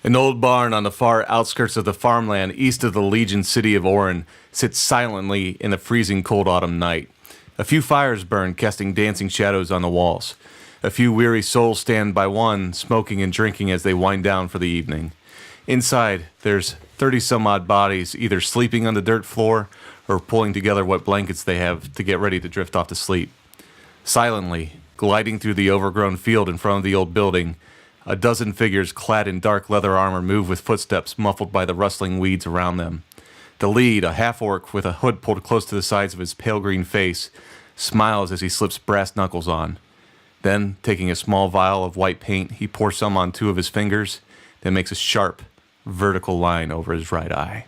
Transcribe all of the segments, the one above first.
An old barn on the far outskirts of the farmland east of the Legion city of Orin sits silently in the freezing cold autumn night. A few fires burn, casting dancing shadows on the walls. A few weary souls stand by one, smoking and drinking as they wind down for the evening. Inside, there's 30-some-odd bodies either sleeping on the dirt floor or pulling together what blankets they have to get ready to drift off to sleep. Silently, gliding through the overgrown field in front of the old building, a dozen figures clad in dark leather armor move with footsteps muffled by the rustling weeds around them. The lead, a half-orc with a hood pulled close to the sides of his pale green face, smiles as he slips brass knuckles on. Then, taking a small vial of white paint, he pours some on two of his fingers, then makes a sharp, vertical line over his right eye.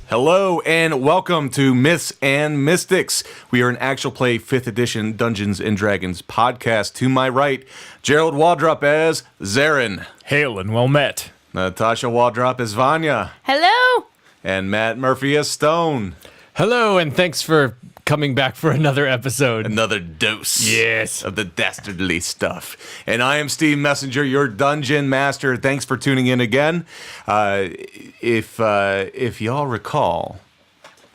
Hello and welcome to Myths and Mystics. We are an actual play 5th edition Dungeons & Dragons podcast. To my right, Gerald Waldrop as Zarin. Hail and well met. Natasha Waldrop as Vanya. Hello. And Matt Murphy as Stone. Hello, and thanks for coming back for another episode. Another dose Yes. of the dastardly stuff. And I am Steve Messenger, your Dungeon Master. Thanks for tuning in again. If y'all recall,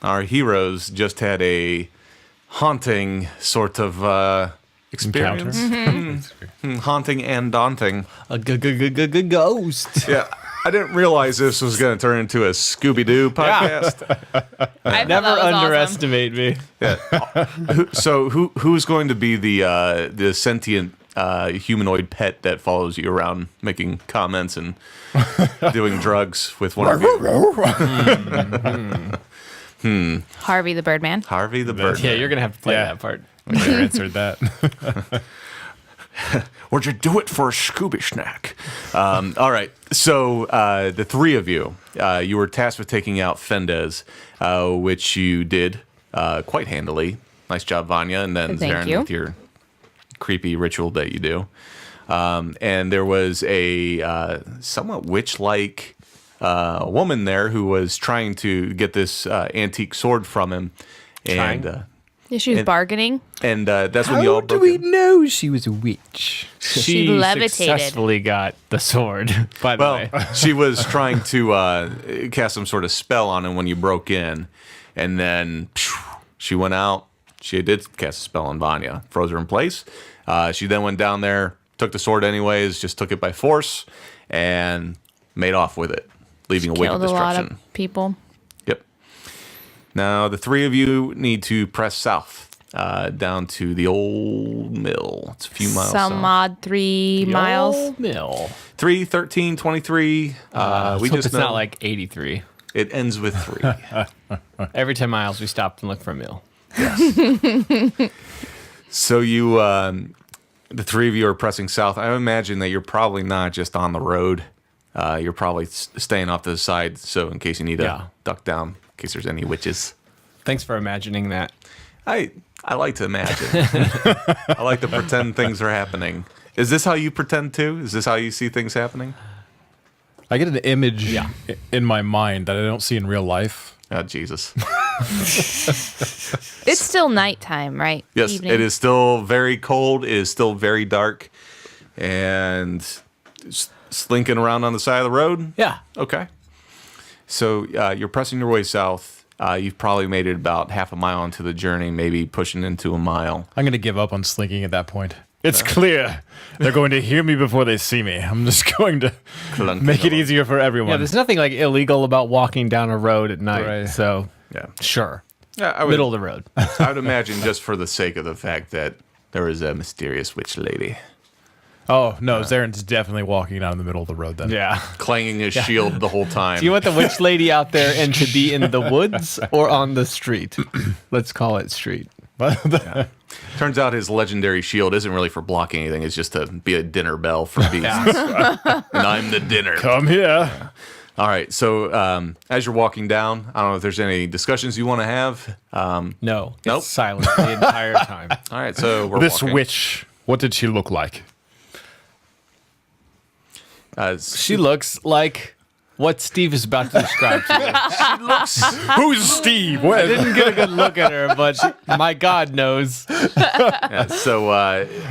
our heroes just had a haunting sort of experience. Haunting and daunting. A ghost. Yeah, I didn't realize this was going to turn into a Scooby-Doo podcast. I thought Never that was underestimate me. So who's going to be the sentient humanoid pet that follows you around, making comments and doing drugs with one of you? Harvey the Birdman. Harvey the Bird. Yeah, you're going to have to play that part. We never answered that. Would you do it for a Scooby snack? All right. So the three of you, you were tasked with taking out Fendez, which you did quite handily. Nice job, Vanya. And then Thank Zarin you. with your creepy ritual that you do. And there was a somewhat witch-like woman there who was trying to get this antique sword from him. And Yeah, she was bargaining. and that's when you all How do broke we in. know she was a witch? She levitated. successfully got the sword, by the way. Well, she was trying to cast some sort of spell on him when you broke in, and then she went out. She did cast a spell on Vanya, froze her in place. She then went down there, took the sword anyways, just took it by force, and made off with it, leaving a wake of Killed a lot destruction. of people. Yep. Now, the three of you need to press south down to the old mill. It's a few miles Some south. odd 3 miles. Old mill. 3, 13, 23. We Hope just it's know not like 83. it ends with 3. Every 10 miles, we stopped and looked for a mill. So you, the three of you are pressing south. I imagine that you're probably not just on the road. You're probably staying off to the side, so in case you need to duck down, in case there's any witches. Thanks for imagining that. I like to imagine. I like to pretend things are happening. Is this how you pretend too? Is this how you see things happening? I get an image in my mind that I don't see in real life. Oh, Jesus. It's still nighttime, right? Yes, Evening. it is still very cold. It is still very dark. And slinking around on the side of the road? Yeah. Okay. So you're pressing your way south. You've probably made it about half a mile into the journey, maybe pushing into a mile. I'm going to give up on slinking at that point. It's clear. They're going to hear me before they see me. I'm just going to make it easier for everyone. Yeah, there's nothing like illegal about walking down a road at night. Right. So, Yeah. sure. Yeah, I would, Middle of the road. I would imagine just for the sake of the fact that there is a mysterious witch lady Oh, no, Zaren's definitely walking down the middle of the road then. Yeah. clanging his shield the whole time. Do you want the witch lady out there and to be in the woods or on the street? Let's call it street. Turns out his legendary shield isn't really for blocking anything. It's just to be a dinner bell for beasts. And I'm the dinner. Come here. All right. So as you're walking down, I don't know if there's any discussions you want to have. No. Nope. It's silent the entire time. All right. So we're This walking. witch, what did she look like? She looks like what Steve is about to describe to you. Who's Steve? I didn't get a good look at her, but my God knows. So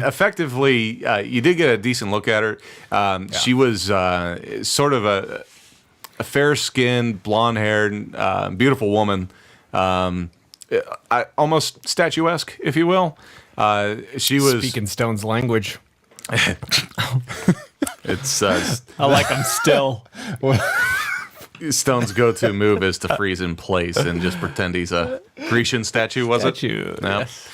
effectively, you did get a decent look at her. She was sort of a fair-skinned, blonde-haired, beautiful woman, almost statuesque, if you will. She was Speaking Stone's language. It's I like him still. Stone's go-to move is to freeze in place and just pretend he's a Grecian statue. Was it? No. Yes.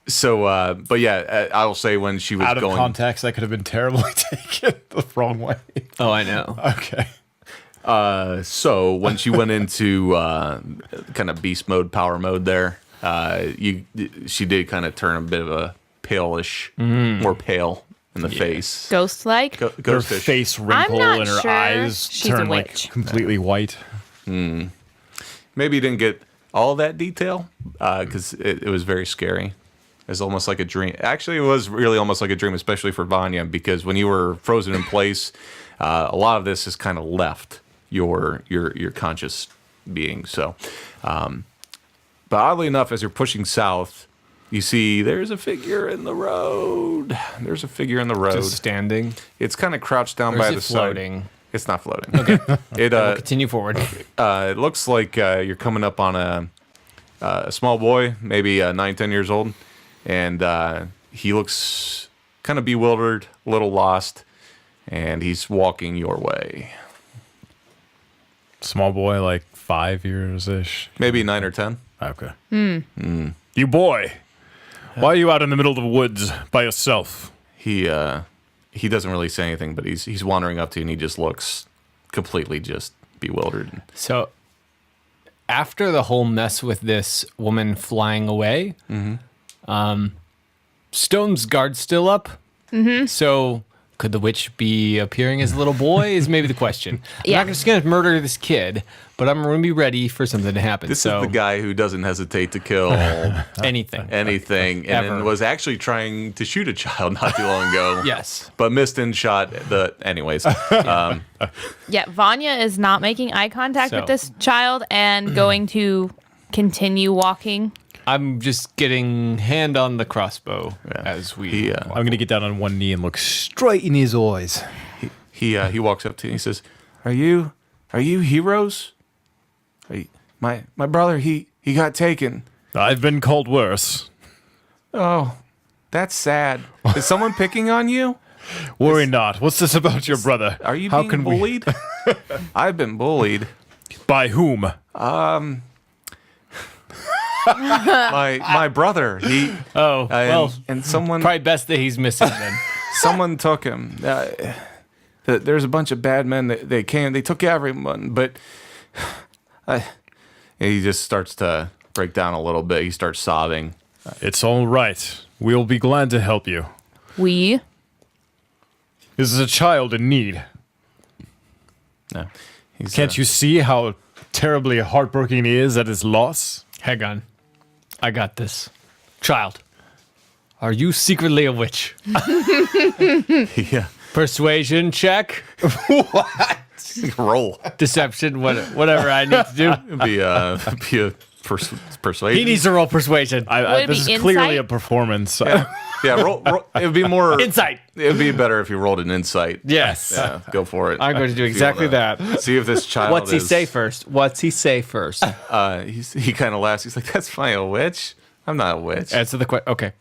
So, but yeah, I will say when she was Out of going. context, that could have been terribly taken the wrong way. Oh, I know. Okay. So when she went into kind of beast mode, power mode, there, she did kind of turn a bit of a palish, more pale in the face. Ghost-like? Her Ghostish. face wrinkle not and her sure eyes she's a turn like witch. completely white. Maybe you didn't get all that detail because it was very scary. It's almost like a dream. Actually, it was really almost like a dream, especially for Vanya, because when you were frozen in place, a lot of this has kind of left your conscious being. So, but oddly enough, as you're pushing south, you see there's a figure in the road. There's a figure in the road. Just standing. It's kind of crouched down Or by is the it floating? side. It's not floating. Okay. It Continue forward. it looks like you're coming up on a small boy, maybe 9-10 years old, and he looks kind of bewildered, a little lost, and he's walking your way. Small boy, like 5 years-ish. Maybe 9 or 10. Okay. You boy, why are you out in the middle of the woods by yourself? He doesn't really say anything, but he's wandering up to you, and he just looks completely just bewildered. So, after the whole mess with this woman flying away, Stone's guard's still up. So, could the witch be appearing as a little boy? Is maybe the question. Yeah. I'm not just going to murder this kid, but I'm going to be ready for something to happen. This so, is the guy who doesn't hesitate to kill anything. anything, and Ever. then was actually trying to shoot a child not too long ago. Yes. But missed and shot the. Anyways, Yeah, Vanya is not making eye contact So- with this child and going to continue walking. I'm just getting hand on the crossbow as we. he I'm going to get down on one knee and look straight in his eyes. he walks up to you and he says, "Are you heroes? My brother he got taken. I've been called worse. Oh, that's sad. Is someone picking on you? Worry not. What's this about your brother? Are you How being can bullied? I've been bullied. By whom? My brother. He Oh, well, and someone probably best that he's missing then. someone took him. There's a bunch of bad men that they took everyone, but he just starts to break down a little bit. He starts sobbing. It's all right. We'll be glad to help you. We? This is a child in need. No, Can't you see how terribly heartbroken he is at his loss? Hang on. I got this. Child, are you secretly a witch? Yeah. Persuasion check. Roll. Deception, whatever I need to do. It'd be a persuasion. He needs to roll persuasion. Would it This be is clearly insight? a performance. Yeah, roll. It would be more Insight. It would be better if you rolled an insight. Yes. Yeah, go for it. I'm going to do If you exactly wanna that. See if this child. What's he is- say first? He kind of laughs. He's like, "That's fine, a witch. I'm not a witch." Answer the question. Okay.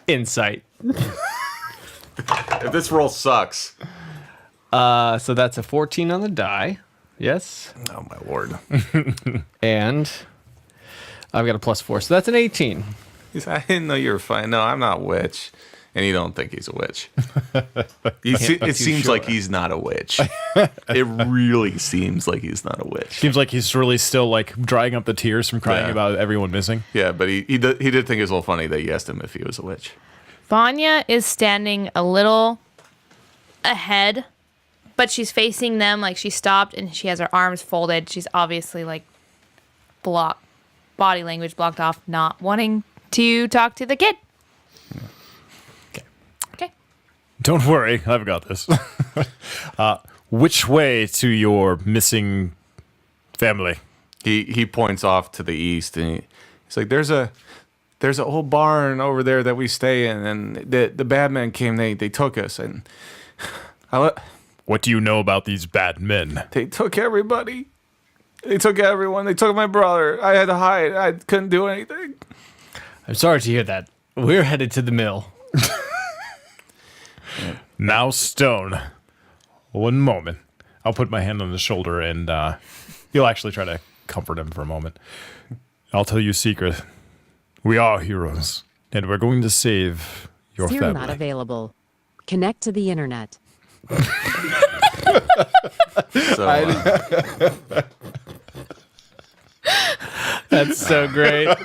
Insight. If this roll sucks. So that's a 14 on the die. Yes. Oh, my lord. And I've got a +4, so that's an 18. I didn't know you were fine. No, I'm not a witch. And you don't think he's a witch. It seems like he's not a witch. It really seems like he's not a witch. Seems like he's really still like drying up the tears from crying about everyone missing. Yeah, but he did think it was a little funny that you asked him if he was a witch. Vanya is standing a little ahead, but she's facing them. Like, she stopped and she has her arms folded. She's obviously like body language blocked off, not wanting to talk to the kid. Okay. Don't worry, I've got this. Which way to your missing family? He points off to the east, and he's like, "There's a old barn over there that we stay in, and the bad men came. They took us, and What do you know about these bad men? they took everybody. They took everyone. They took my brother. I had to hide. I couldn't do anything." I'm sorry to hear that. We're headed to the mill. Now, Stone. One moment. I'll put my hand on his shoulder and you'll actually try to comfort him for a moment. I'll tell you a secret. We are heroes, and we're going to save your Siri family. not available. Connect to the internet. So That's so great.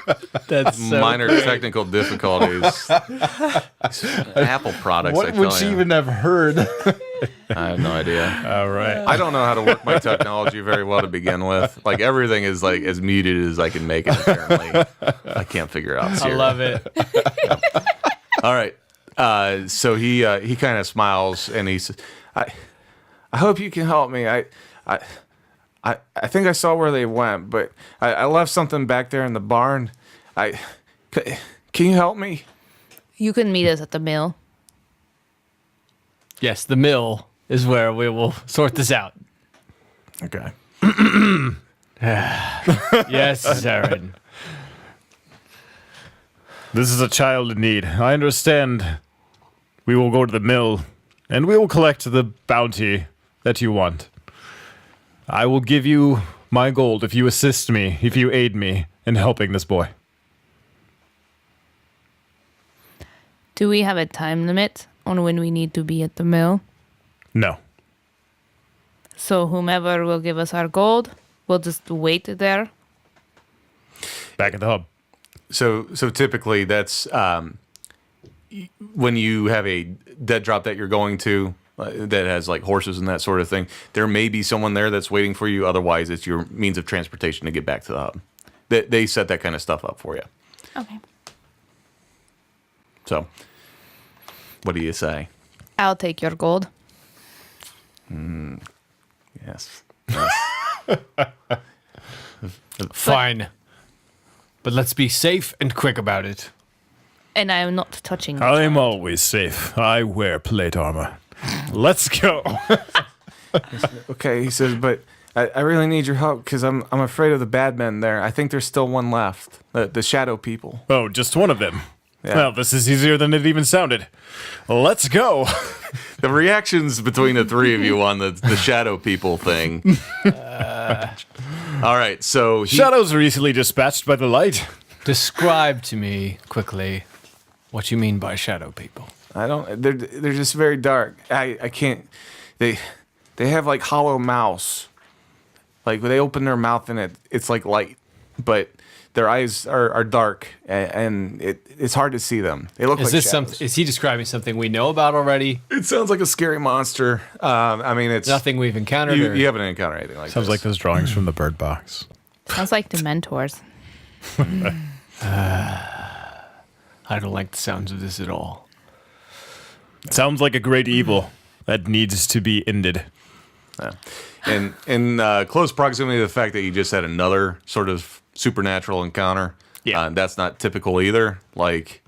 That's so minor great. technical difficulties. Apple products. What I would tell she you. even have heard? I have no idea. All right. I don't know how to work my technology very well to begin with. Like, everything is like as muted as I can make it. Apparently, I can't figure out. I Siri. love it. All right. So he kind of smiles and he says, "I hope you can help me. I think I saw where they went, but I left something back there in the barn. Can you help me?" You can meet us at the mill. Yes, the mill is where we will sort this out. Okay. Yes, Zarin. This is a child in need. I understand. We will go to the mill, and we will collect the bounty that you want. I will give you my gold if you assist me, if you aid me in helping this boy. Do we have a time limit on when we need to be at the mill? No. So whomever will give us our gold, we'll just wait there. Back at the hub. So typically that's when you have a dead drop that you're going to that has like horses and that sort of thing. There may be someone there that's waiting for you. Otherwise, it's your means of transportation to get back to the hub. They set that kind of stuff up for you. Okay. So, what do you say? I'll take your gold. Yes. Fine. But let's be safe and quick about it. And I am not touching the I'm child. always safe. I wear plate armor. Let's go. Okay, he says, but I really need your help because I'm afraid of the bad men there. I think there's still one left, the shadow people. Oh, just one of them. Yeah. Well, this is easier than it even sounded. Let's go. The reactions between the three of you on the shadow people thing. All right, so Shadows are easily dispatched by the light. Describe to me quickly what you mean by shadow people. I don't. They're just very dark. I can't. They have like hollow mouths. Like when they open their mouth and it's like light, but their eyes are dark and it's hard to see them. They look Is like this shadows. something? Is he describing something we know about already? It sounds like a scary monster. I mean, it's Nothing we've encountered. or- You haven't encountered anything like Sounds this. like those drawings from the Bird Box. Sounds like Dementors. I don't like the sounds of this at all. Sounds like a great evil that needs to be ended. Yeah. And in close proximity to the fact that you just had another sort of supernatural encounter, that's not typical either. Like,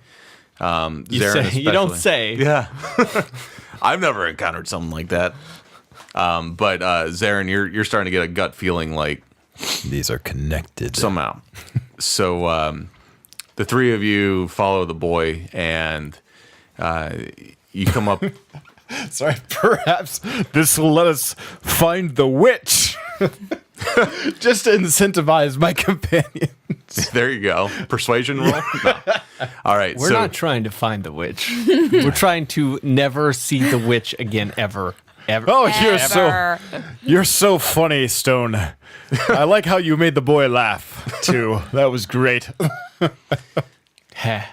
Zarin You don't especially. say. Yeah. I've never encountered something like that. But Zarin, you're starting to get a gut feeling like These are connected. somehow. So the three of you follow the boy, and You come up. Sorry, perhaps this will let us find the witch. Just to incentivize my companion. There you go. Persuasion roll. No. All right. We're not trying to find the witch. We're trying to never see the witch again, ever. Oh, Ever. you're so funny, Stone. I like how you made the boy laugh too. That was great. Heh.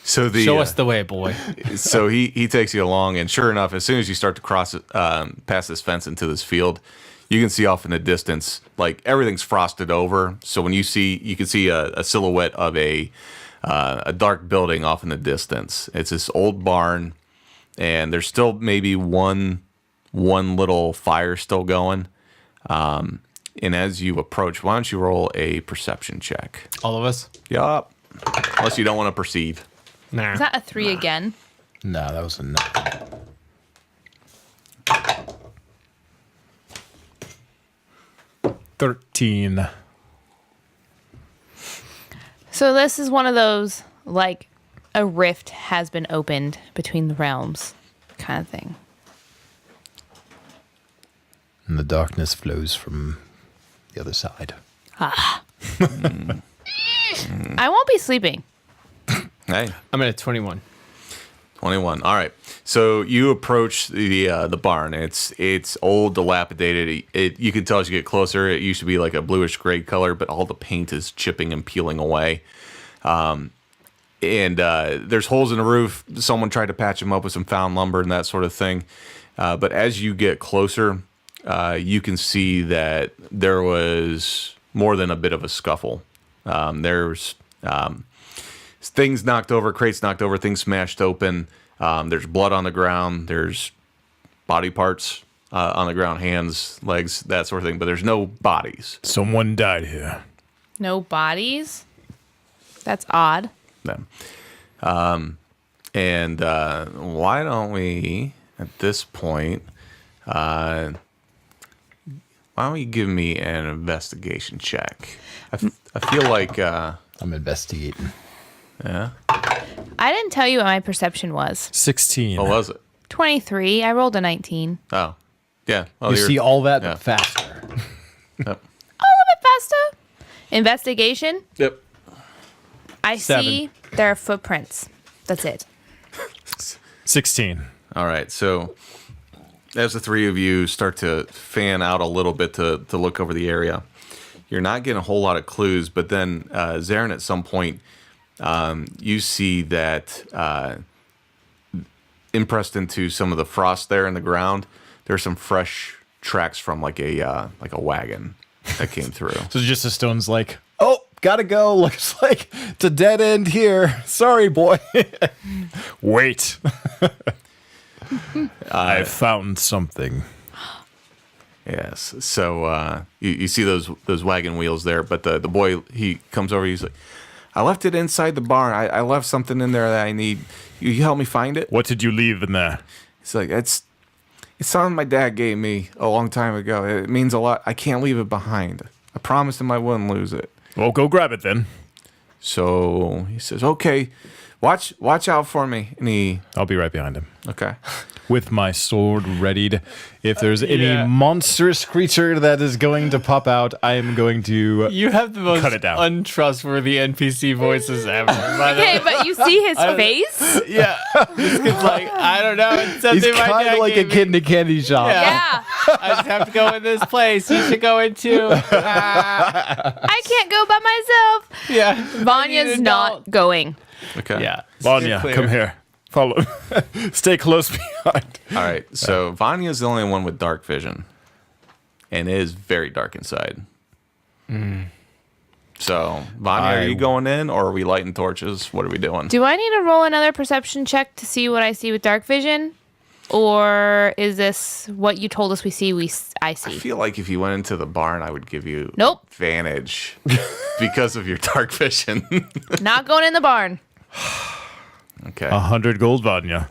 So Show us the way, boy. So he takes you along, and sure enough, as soon as you start to cross past this fence into this field, you can see off in the distance, like everything's frosted over. So when you can see a silhouette of a dark building off in the distance. It's this old barn, and there's still maybe one little fire still going. And as you approach, why don't you roll a perception check? All of us? Yup. Unless you don't want to perceive. Nah. Is that a 3 again? No, that was a 9. $13. So this is one of those, like, a rift has been opened between the realms kind of thing. And the darkness flows from the other side. I won't be sleeping. Hey. I'm at a 21. 21. All right. So you approach the barn. It's old, dilapidated. You can tell as you get closer, it used to be like a bluish gray color, but all the paint is chipping and peeling away. And there's holes in the roof. Someone tried to patch them up with some found lumber and that sort of thing. But as you get closer, you can see that there was more than a bit of a scuffle. There's things knocked over, crates knocked over, things smashed open. There's blood on the ground. There's body parts on the ground, hands, legs, that sort of thing. But there's no bodies. Someone died here. No bodies? That's odd. No. And why don't we, at this point, why don't you give me an investigation check? I feel like... I'm investigating. yeah. I didn't tell you what my perception was. 16. What was it? 23. I rolled a 19. Oh. Yeah. Well, You you're- see all that, yeah. but faster. Yep. A little bit faster. Investigation. Yep. I 7. see there are footprints. That's it. 16. All right. So as the three of you start to fan out a little bit to look over the area, you're not getting a whole lot of clues, but then Zarin, at some point, you see that impressed into some of the frost there in the ground, there's some fresh tracks from like a wagon that came through. So just a Stone's like, oh, gotta go. Looks like it's a dead end here. Sorry, boy. Wait. I found something. Yes. So you see those wagon wheels there, but the boy, he comes over. He's like, I left it inside the barn. I left something in there that I need. You help me find it? What did you leave in there? It's like, it's something my dad gave me a long time ago. It means a lot. I can't leave it behind. I promised him I wouldn't lose it. Well, go grab it then. So he says, okay, watch out for me. And I'll be right behind him. okay. With my sword readied. If there's any Yeah. monstrous creature that is going to pop out, I am going to... You have the most Cut it down. untrustworthy NPC voices ever. By the way. Okay, but you see his face? Yeah. This kid's like, I don't know. It's something He's my kind dad of like a gave me. kid in a candy shop. Yeah. Yeah. I just have to go in this place. You should go in too. I can't go by myself. Yeah. Vanya's not going. Okay. Yeah. Vanya, Clear. come here. Follow. Stay close behind. All right. So Vanya's the only one with dark vision, and it is very dark inside. So Vanya, are you going in, or are we lighting torches? What are we doing? Do I need to roll another perception check to see what I see with dark vision? Or is this what you told us we see, I I see? feel like if you went into the barn, I would give you Nope. advantage because of your dark vision. Not going in the barn. Okay. 100 gold, Vanya.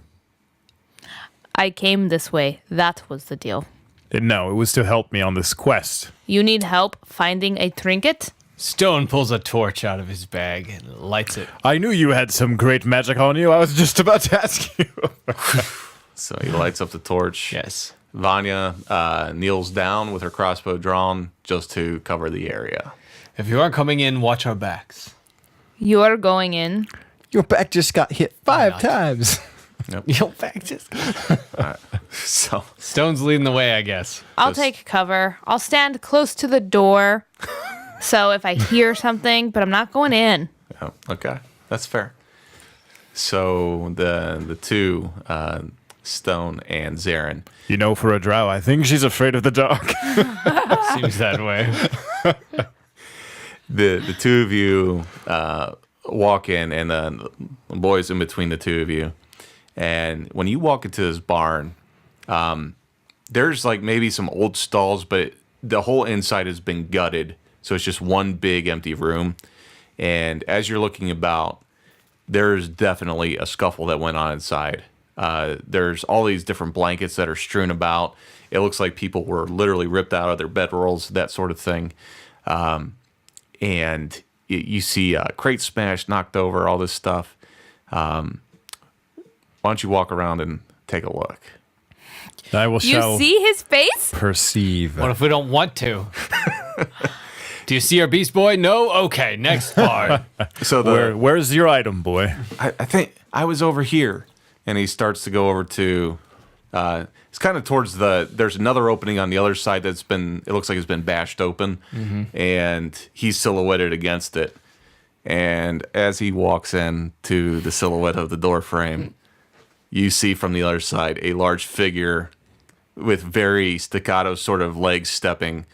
I came this way. That was the deal. No, it was to help me on this quest. You need help finding a trinket? Stone pulls a torch out of his bag and lights it. I knew you had some great magic on you. I was just about to ask you. So he lights up the torch. Yes. Vanya kneels down with her crossbow drawn just to cover the area. If you aren't coming in, watch our backs. You're going in. Your back just got hit 5 not? times. Your back just... So Stone's leading the way, I guess. I'll Just- take cover. I'll stand close to the door. So if I hear something, but I'm not going in. oh, okay, that's fair. So the two, Stone and Zarin, You know, for a drow, I think she's afraid of the dark. Seems that way. the two of you walk in, and the boys in between the two of you. And when you walk into this barn, there's like maybe some old stalls, but the whole inside has been gutted. So it's just one big empty room. And as you're looking about, there's definitely a scuffle that went on inside. There's all these different blankets that are strewn about. It looks like people were literally ripped out of their bedrolls, that sort of thing. And you see crates smashed, knocked over, all this stuff. Why don't you walk around and take a look? I will You shall see his face? perceive. What if we don't want to? Do you see our beast boy? No? Okay, next part. So Where's your item, boy? I think I was over here, and he starts to go over to. It's kind of towards there's another opening on the other side it looks like it's been bashed open, and he's silhouetted against it. And as he walks in to the silhouette of the door frame, you see from the other side a large figure with very staccato sort of legs stepping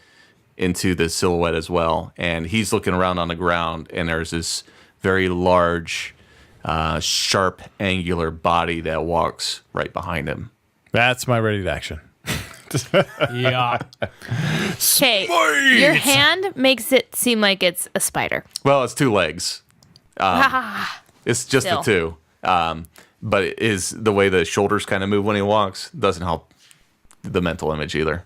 into the silhouette as well. And he's looking around on the ground, and there's this very large, sharp, angular body that walks right behind him. That's my ready to action. Yeah. Okay. Your hand makes it seem like it's a spider. Well, it's two legs. It's just Still. the two. But it is the way the shoulders kind of move when he walks doesn't help the mental image either.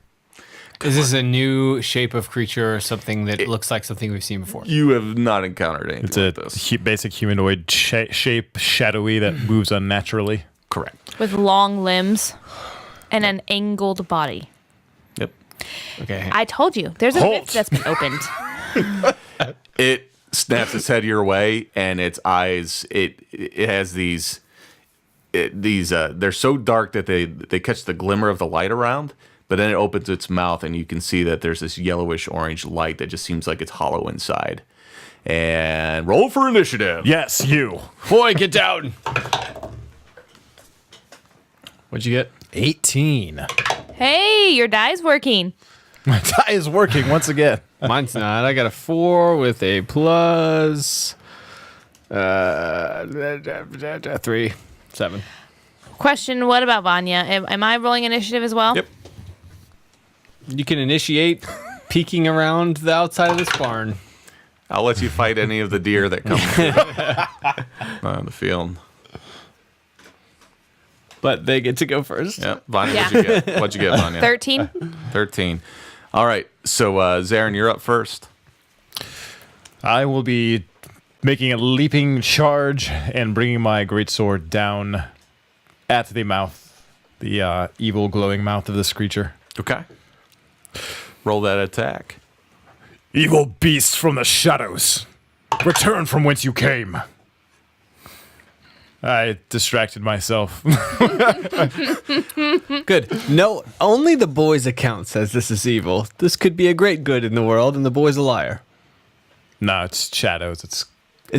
Is this a new shape of creature or something that looks like something we've seen before? You have not encountered anything It's like a this. basic humanoid shape, shadowy, that moves unnaturally. Correct. With long limbs and an angled body. Yep. Okay. I told you, there's a Halt. rift that's been opened. It snaps its head your way, and its eyes. It has these. They're so dark that they catch the glimmer of the light around. But then it opens its mouth, and you can see that there's this yellowish orange light that just seems like it's hollow inside. And roll for initiative. Yes, you. Boy, get down. What'd you get? 18. Hey, your die's working. My die is working once again. Mine's not. I got a 4 with a plus 3. 7. Question, what about Vanya? Am I rolling initiative as well? Yep. You can initiate peeking around the outside of this barn. I'll let you fight any of the deer that come on the field. But they get to go first. Yep. Vanya, Yeah. what'd you get? What'd you get, Vanya? 13. 13. All right. So, Zarin, you're up first. I will be making a leaping charge and bringing my greatsword down at the mouth, the evil glowing mouth of this creature. Okay. Roll that attack. Evil beasts from the shadows, return from whence you came. I distracted myself. Good. No, only the boy's account says this is evil. This could be a great good in the world, and the boy's a liar. No, it's shadows. It's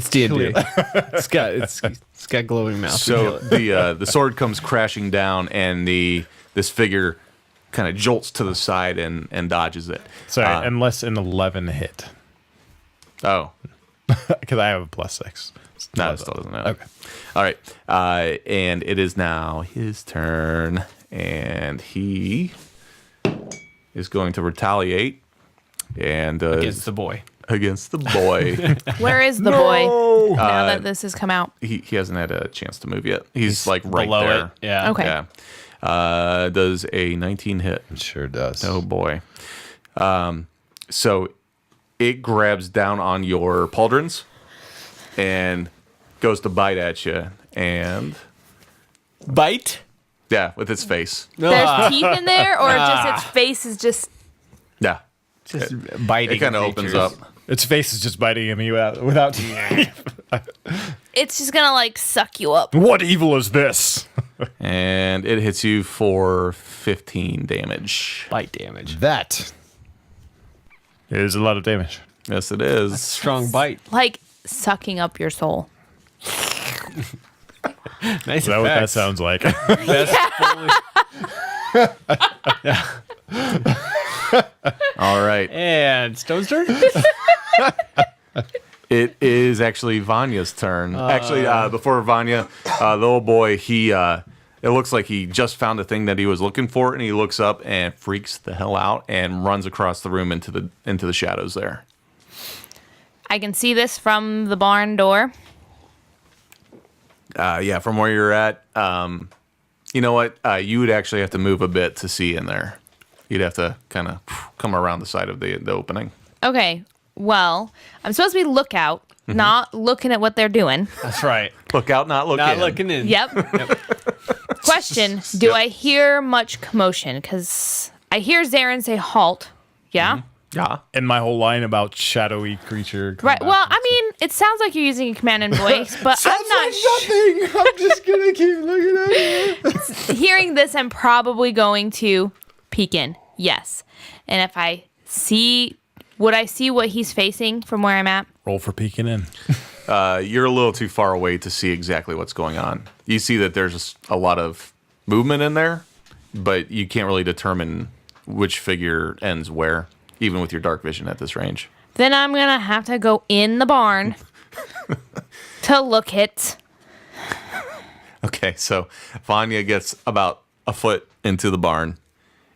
D&D. It's got glowing mouth. So the sword comes crashing down, and this figure kind of jolts to the side and dodges it. Sorry, unless an 11 hit, Oh, because I have a +6. no, it still doesn't matter. Okay. All right. And it is now his turn, and he is going to retaliate and against the boy. against the boy. Where is the boy now that this has come out? he hasn't had a chance to move yet. He's like right Below there. it. Yeah. Okay. Yeah. Does a 19 hit? Sure does. Oh boy. So it grabs down on your pauldrons and goes to bite at you. And Bite? yeah, with its face. There's teeth in there, or just its face is just. Yeah. Just biting. It kind of opens creatures. up. Its face is just biting at me without. It's just gonna like suck you up. What evil is this? And it hits you for 15 damage. Bite damage. That is a lot of damage. Yes, it is. Strong bite. Like sucking up your soul. Nice. Is that what that effects. sounds like? All right. And Stone's turn? It is actually Vanya's turn. Actually, before Vanya, the little boy, it looks like he just found the thing that he was looking for, and he looks up and freaks the hell out and runs across the room into the shadows there. I can see this from the barn door. Yeah, from where you're at, you know what? You would actually have to move a bit to see in there. You'd have to kind of come around the side of the opening. Okay. Well, I'm supposed to be lookout, not looking at what they're doing. That's right. Look out, not look Not in. looking in. Yep. Question: do I hear much commotion? Because I hear Zarin say halt. Yeah. Yeah. And my whole line about shadowy creature. Right. Well, I mean, it sounds like you're using a command and voice, but I'm not nothing. I'm just gonna keep looking at it. hearing this. I'm probably going to peek in. Yes. And if I see, would I see what he's facing from where I'm at? Roll for peeking in. You're a little too far away to see exactly what's going on. You see that there's a lot of movement in there, but you can't really determine which figure ends where, even with your dark vision at this range. Then I'm gonna have to go in the barn to look it. Okay, so Vanya gets about a foot into the barn,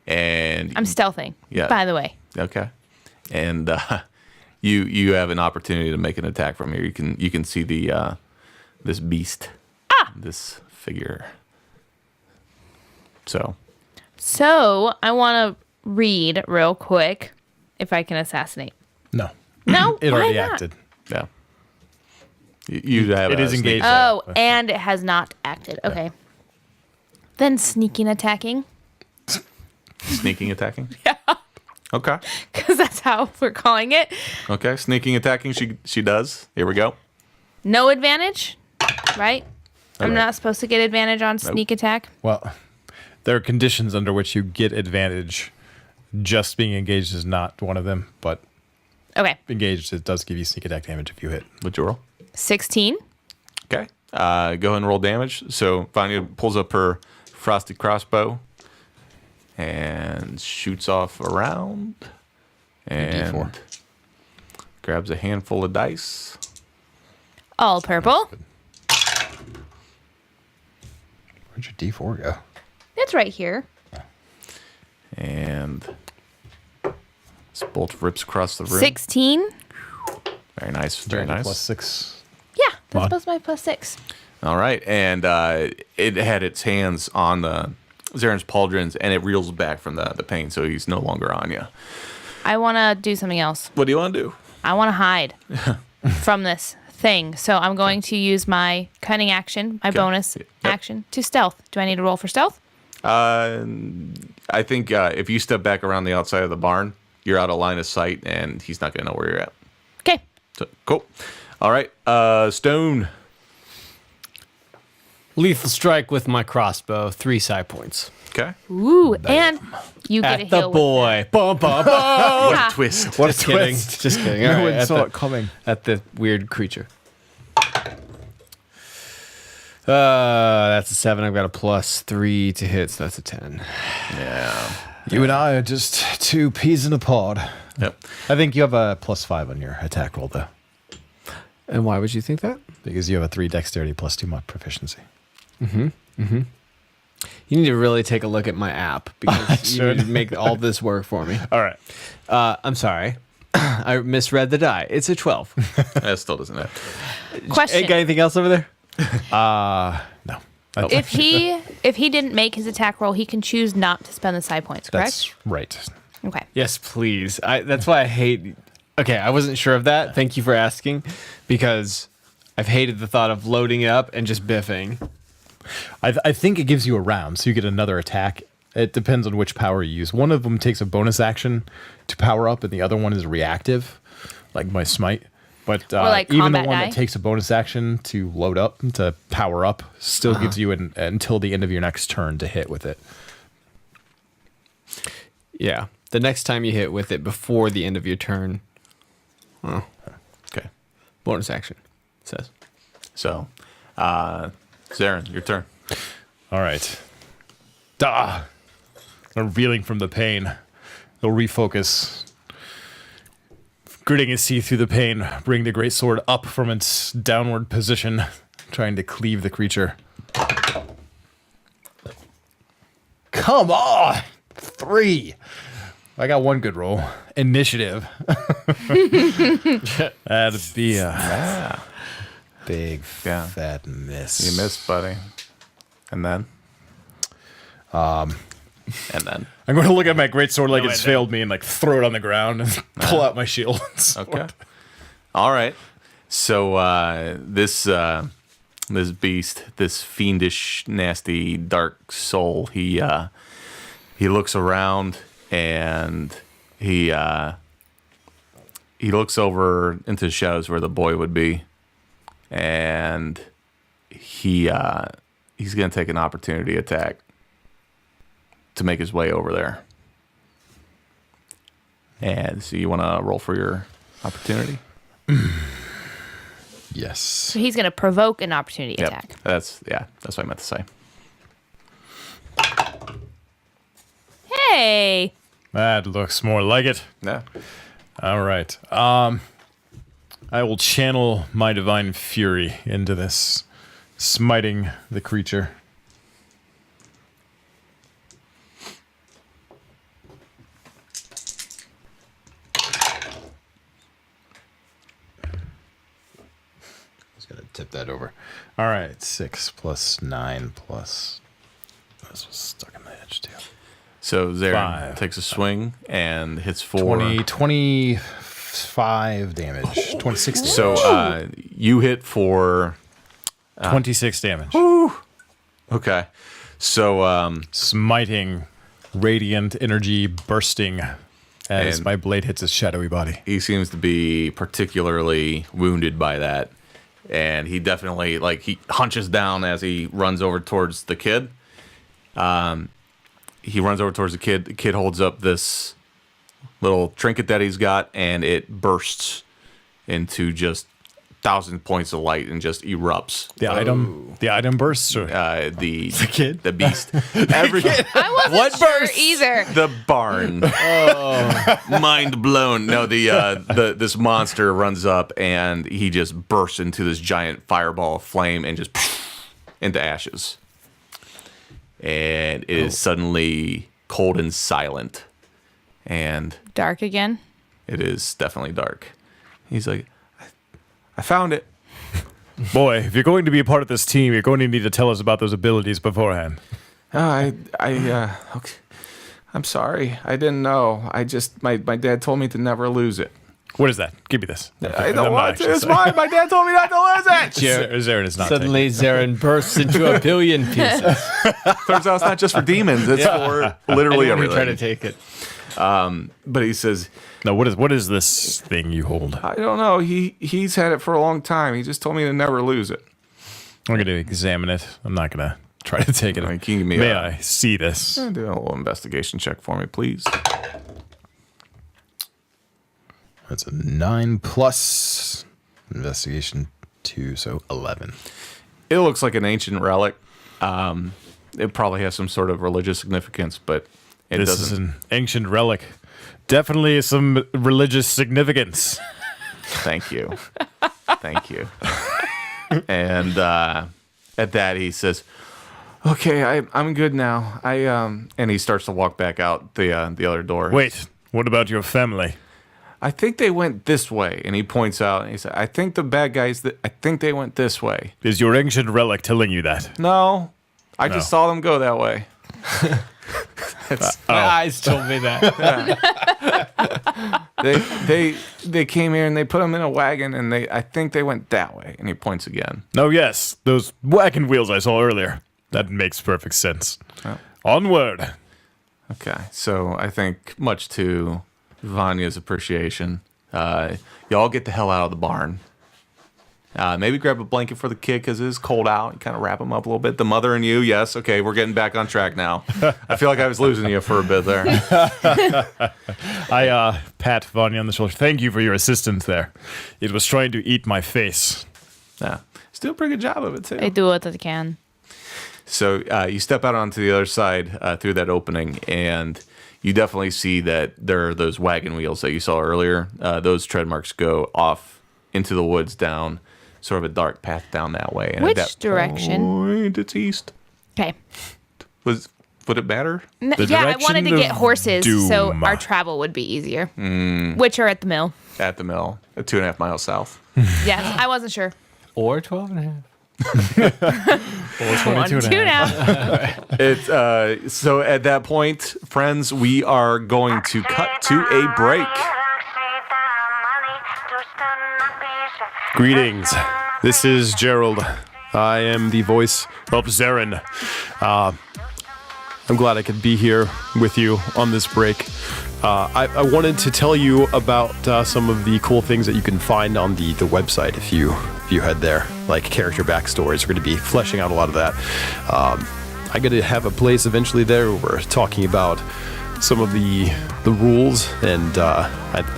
and I'm stealthing. Yeah. By the way. okay, and you have an opportunity to make an attack from here. You can see the this beast, this figure. So I want to read real quick if I can assassinate. No. No, It why already not? acted. yeah, you have It a is sneak- engaged. Oh, and it has not acted. Okay. Then sneaking attacking, sneaking attacking. Yeah. Okay. because that's how we're calling it. Okay, sneaking attacking. She does. Here we go. No advantage, right? I'm Okay. not supposed to get advantage on sneak attack. Well, there are conditions under which you get advantage. Just being engaged is not one of them, but Okay. engaged, it does give you sneak attack damage if you hit. What'd you roll? 16. Okay. Go ahead and roll damage. So Vanya pulls up her frosty crossbow and shoots off a round and D4. grabs a handful of dice. All purple. Where'd your D4 go? It's right here. And this bolt rips across the room. 16. Very nice. Very nice. Plus 6. Yeah, that's Mod. supposed to be my +6. All right. And it had its hands on the Zaren's pauldrons, and it reels back from the pain, so he's no longer on you. I want to do something else. What do you want to do? I want to hide from this thing. So I'm going to use my cunning action, my bonus Yep. action, to stealth. Do I need to roll for stealth? I think if you step back around the outside of the barn, you're out of line of sight, and he's not going to know where you're at. Okay. So, cool. All right. Stone. Lethal strike with my crossbow. 3 side points. Okay. Ooh, and you get a At the heal. boy. Bum, bum, bum. What Yeah. a twist. What Just kidding. Just kidding. All No right, one at saw the- it coming. At the weird creature. That's a 7. I've got a +3 to hit, so that's a 10. Yeah. You and I are just two peas in a pod. Yep. I think you have a +5 on your attack roll, though, And why would you think that? because you have a 3 dexterity plus 2 mod proficiency. You need to really take a look at my app because you need to make all this work for me. All right. I'm sorry. I misread the die. It's a 12. That still doesn't hit. Question. Hey, got anything else over there? No. If he didn't make his attack roll, he can choose not to spend the side points, correct? That's right. Okay. Yes, please. That's why I hate Okay, I wasn't sure of that. Thank you for asking, because I've hated the thought of loading it up and just biffing. I think it gives you a round, so you get another attack. It depends on which power you use. One of them takes a bonus action to power up, and the other one is reactive, like my smite. But like even the combat one die? that takes a bonus action to load up, to power up, still gives you until the end of your next turn to hit with it. Yeah. The next time you hit with it before the end of your turn, Okay. bonus action, it says. So, Zarin, your turn. All right. I'm reeling from the pain. He'll refocus. Gritting his teeth through the pain, bring the great sword up from its downward position, trying to cleave the creature. Come on! 3. I got one good roll. Initiative. That'd be a big Yeah. fat miss. You missed, buddy. And then? And then? I'm going to look at my greatsword like it's failed me and like throw it on the ground and pull out my shield. Okay. All right. So this beast, this fiendish, nasty, dark soul, he looks around and he looks over into the shadows where the boy would be, and he's gonna take an opportunity attack to make his way over there. And so you want to roll for your opportunity? Yes. So he's going to provoke an opportunity attack. That's what I meant to say. Hey. That looks more like it. Yeah. All right. I will channel my divine fury into this, smiting the creature. Just gonna tip that over. All right, 6 plus 9 plus. This was stuck in the edge too. So Zarin 5. takes a swing and hits for 25 damage. 26 damage. So you hit for 26 damage. okay. So Smiting, radiant energy bursting as And- my blade hits his shadowy body. he seems to be particularly wounded by that, and he definitely he hunches down as he runs over towards the kid. He runs over towards the kid. The kid holds up this little trinket that he's got, and it bursts into just 1,000 points of light and just erupts. The item bursts. Or? The kid? the beast, everything. I wasn't sure either. The barn. Mind blown. No, this monster runs up and he just bursts into this giant fireball of flame and just into ashes. And it is suddenly cold and silent. And Dark again. it is definitely dark. He's like, I found it. Boy, if you're going to be a part of this team, you're going to need to tell us about those abilities beforehand. Okay. I'm sorry. I didn't know. I just, my dad told me to never lose it. What is that? Give me this. I don't want to. It's mine. My dad told me not to lose it. Zarin is not Suddenly, Zarin bursts into a billion pieces. Turns out it's not just for demons. It's for literally Anyone who try to everything. take it. But he says, No, what is this thing you hold? I don't know. He's had it for a long time. He just told me to never lose it. I'm going to examine it. I'm not going to try to take it. Can you give me May a- I see this? Do a little investigation check for me, please. That's a 9 plus investigation 2, so 11. It looks like an ancient relic. It probably has some sort of religious significance, but it This doesn't. is an ancient relic. Definitely some religious significance. Thank you. Thank you. And at that, he says, "Okay, I'm good now." And he starts to walk back out the other door. Wait, what about your family? I think they went this way. And he points out and he said, "I think the bad guys. I think they went this way." Is your ancient relic telling you that? No, I just No. saw them go that way. My eyes told me that. They came here and they put him in a wagon and I think they went that way. And he points again. Oh, yes. Those wagon wheels I saw earlier. That makes perfect sense. Oh. Onward. Okay, so I think much to Vanya's appreciation, y'all get the hell out of the barn. Maybe grab a blanket for the kid because it is cold out. And kind of wrap him up a little bit. The mother and you, yes. Okay, we're getting back on track now. I feel like I was losing you for a bit there. I pat Vanya on the shoulder. Thank you for your assistance there. It was trying to eat my face. Yeah, still a pretty good job of it too. They do what they can. So you step out onto the other side through that opening, and you definitely see that there are those wagon wheels that you saw earlier. Those tread marks go off into the woods down sort of a dark path down that way. And Which at that direction? point, it's east. Okay. Would it matter? Yeah, I wanted to get horses so doom. our travel would be easier. Which are at the mill. At the mill, 2.5 miles south. Yes, I wasn't sure. Or 12 and a half. Or 1, 22 2 and a half. now. So at that point, friends, we are going to cut to a break. Greetings. This is Gerald. I am the voice of Zarin. I'm glad I could be here with you on this break. I wanted to tell you about some of the cool things that you can find on the website if you head there, like character backstories. We're going to be fleshing out a lot of that. I'm going to have a place eventually there where we're talking about some of the rules, and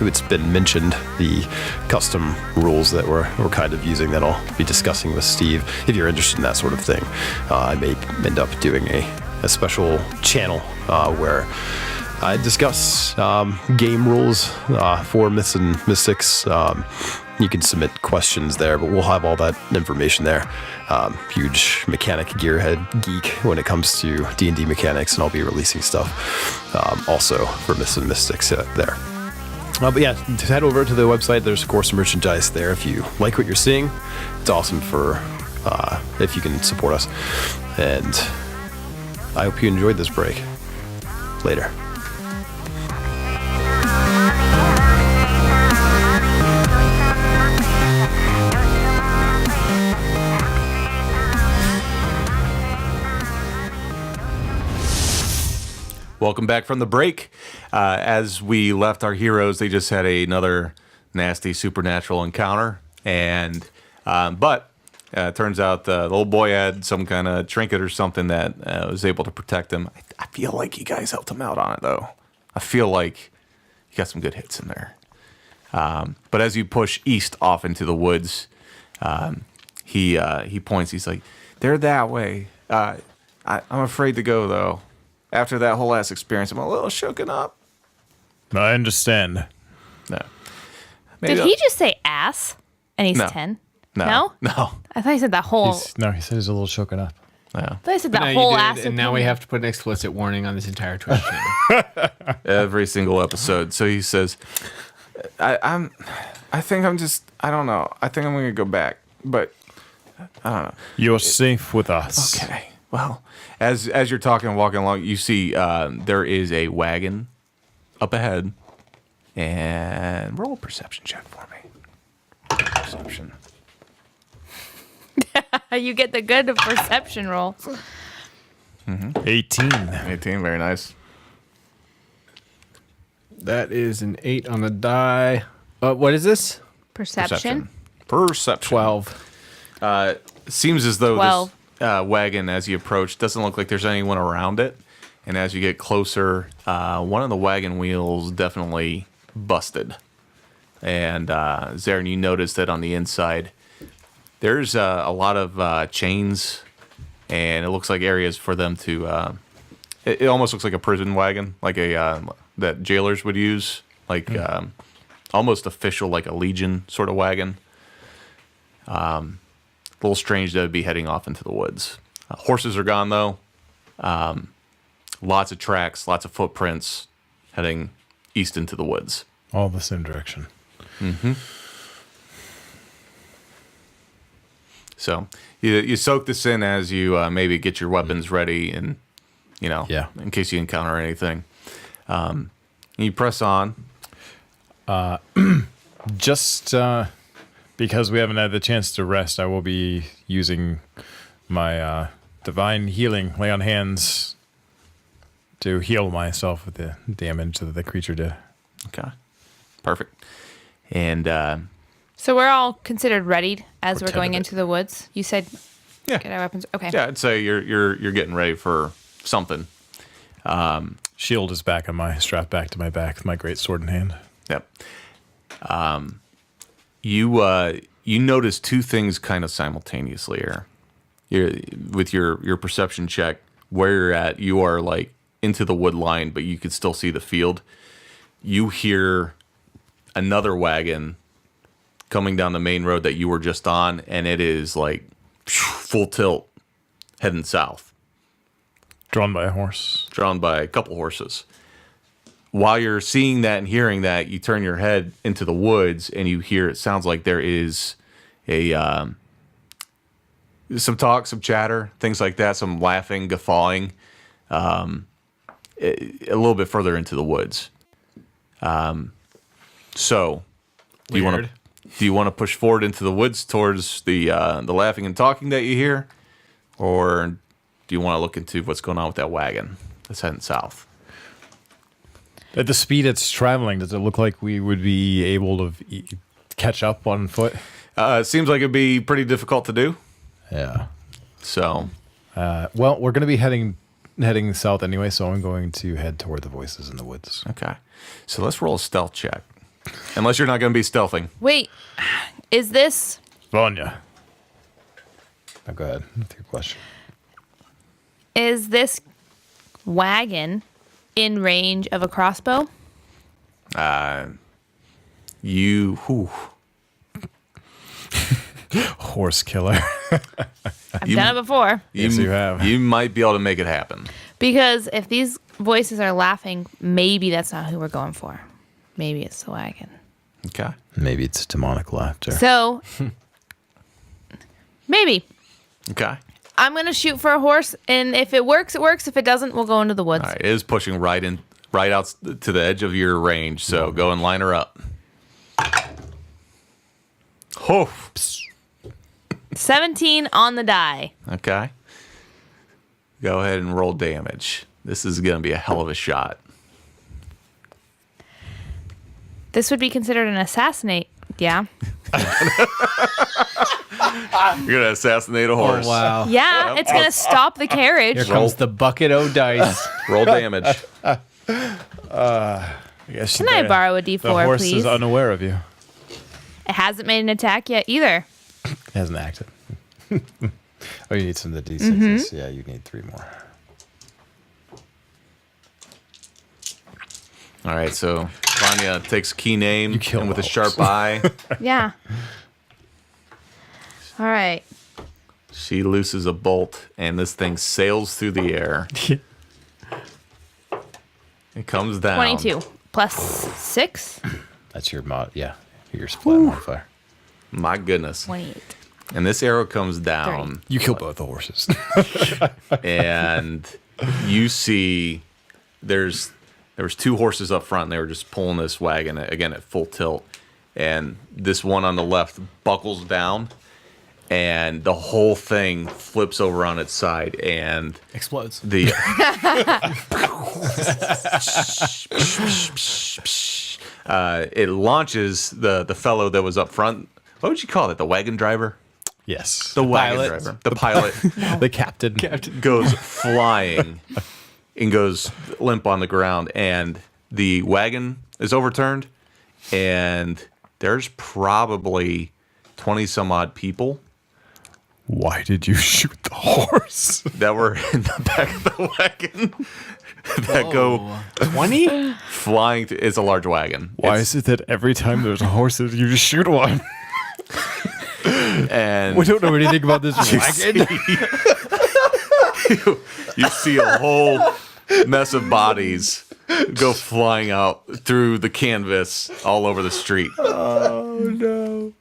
it's been mentioned, the custom rules that we're kind of using that I'll be discussing with Steve. If you're interested in that sort of thing, I may end up doing a special channel where I discuss game rules for Myths and Mystics. You can submit questions there, but we'll have all that information there. Huge mechanic gearhead geek when it comes to D&D mechanics, and I'll be releasing stuff also for Myths and Mystics there. But yeah, to head over to the website. There's of course merchandise there. If you like what you're seeing, it's awesome for if you can support us. And I hope you enjoyed this break. Later. Welcome back from the break. As we left our heroes, they just had another nasty supernatural encounter, and but it turns out the little boy had some kind of trinket or something that was able to protect him. I feel like you guys helped him out on it, though. I feel like you got some good hits in there. But as you push east off into the woods, he points. He's like, "They're that way. I'm afraid to go, though. After that whole last experience, I'm a little shooken up." I understand. No. Maybe Did he just say ass? And he's No. 10? No. I thought he said that whole. No, he said he's a little shooken up. No. I thought he said No, that you whole did, ass. and now we have to put an explicit warning on this entire Twitch channel. Every single episode. So he says, I think I'm just, I don't know. I think I'm going to go back, but I don't know. You're safe with us. Okay. Well, as you're talking and walking along, you see there is a wagon up ahead, and roll a perception check for me. Perception. You get the good perception roll. 18. 18, very nice. That is an 8 on the die. What is this? Perception. Perception. 12. Seems as though 12. this wagon, as you approach, doesn't look like there's anyone around it. And as you get closer, one of the wagon wheels definitely busted. And Zarin, you notice that on the inside, there's a lot of chains, and it looks like areas for them to. It almost looks like a prison wagon, like a that jailers would use, like almost official, like a legion sort of wagon. A little strange that it'd be heading off into the woods. Horses are gone though. Lots of tracks, lots of footprints heading east into the woods. All the same direction. Mm-hmm. So you soak this in as you maybe get your weapons ready and Yeah. in case you encounter anything. You press on. Just because we haven't had the chance to rest, I will be using my divine healing, lay on hands, to heal myself with the damage that the creature did. Okay, perfect. And So we're all considered readied as For we're 10 going of it. into the woods. You said yeah, get our weapons. Okay. yeah, I'd say you're getting ready for something. Shield is back on my strap back to my back with my great sword in hand. Yep. You notice two things kind of simultaneously here. With your perception check, where you're at, you are like into the wood line, but you could still see the field. You hear another wagon coming down the main road that you were just on, and it is like full tilt heading south, Drawn by a horse. drawn by a couple horses. While you're seeing that and hearing that, you turn your head into the woods and you hear it sounds like there is some talk, some chatter, things like that, some laughing, guffawing, a little bit further into the woods. So, do you want to push forward into the woods towards the laughing and talking that you hear, or do you want to look into what's going on with that wagon that's heading south? At the speed it's traveling, does it look like we would be able to catch up on foot? It seems like it'd be pretty difficult to do. Yeah. So, Well, we're going to be heading south anyway, so I'm going to head toward the voices in the woods. okay. So let's roll a stealth check. Unless you're not going to be stealthing. Wait, is this Vanya. Now go ahead with your question. wagon in range of a crossbow? Whew. Horse killer. I've done it before. Yes, you have. You might be able to make it happen. Because if these voices are laughing, maybe that's not who we're going for. Maybe it's the wagon. Okay. Maybe it's demonic laughter. So, maybe. Okay. I'm going to shoot for a horse, and if it works, it works. If it doesn't, we'll go into the woods. All right. It is pushing right out to the edge of your range. So go and line her up. Oh. 17 on the die. Okay. Go ahead and roll damage. This is going to be a hell of a shot. This would be considered an assassinate. Yeah. You're going to assassinate a horse. Oh, wow. Yeah, it's going to stop the carriage. Here comes the bucket o' dice. Roll damage. Yes, Can I borrow a The D4, horse please? is unaware of you. It hasn't made an attack yet either. It hasn't acted. Oh, you need some of the D6s. Yeah, you need 3 more. All right. So Vanya takes a key name kill and with a the sharp eye, Yeah. All right. she looses a bolt and this thing sails through the air. It comes down. 22 plus 6. That's your mod. Yeah, your splat modifier. My goodness. 28. And this arrow comes down. You kill both the horses. And you see there was 2 horses up front and they were just pulling this wagon again at full tilt, and this one on the left buckles down and the whole thing flips over on its side and Explodes. the it launches the fellow that was up front. What would you call it? The wagon driver? Yes. The wagon pilot. driver. The pilot The captain. goes flying and goes limp on the ground, and the wagon is overturned, and there's probably 20 some odd people Why did you shoot the horse? that were in the back of the wagon that go 20? flying. It's a large wagon. Why is it that every time there's a horse, you just shoot one? And We don't know anything about this wagon. you see a whole mess of bodies go flying out through the canvas all over the street. Oh no!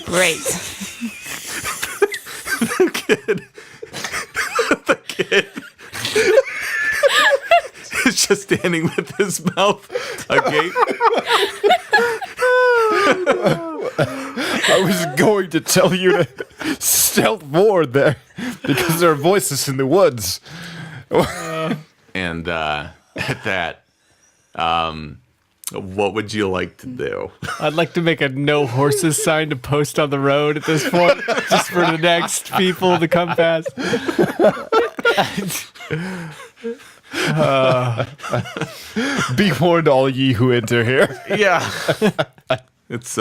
Great. The kid is just standing with his mouth agape. I was going to tell you to stealth forward there because there are voices in the woods. And at that, what would you like to do? I'd like to make a no horses sign to post on the road at this point, just for the next people to come past. Be warned, all ye who enter here. Yeah. It's,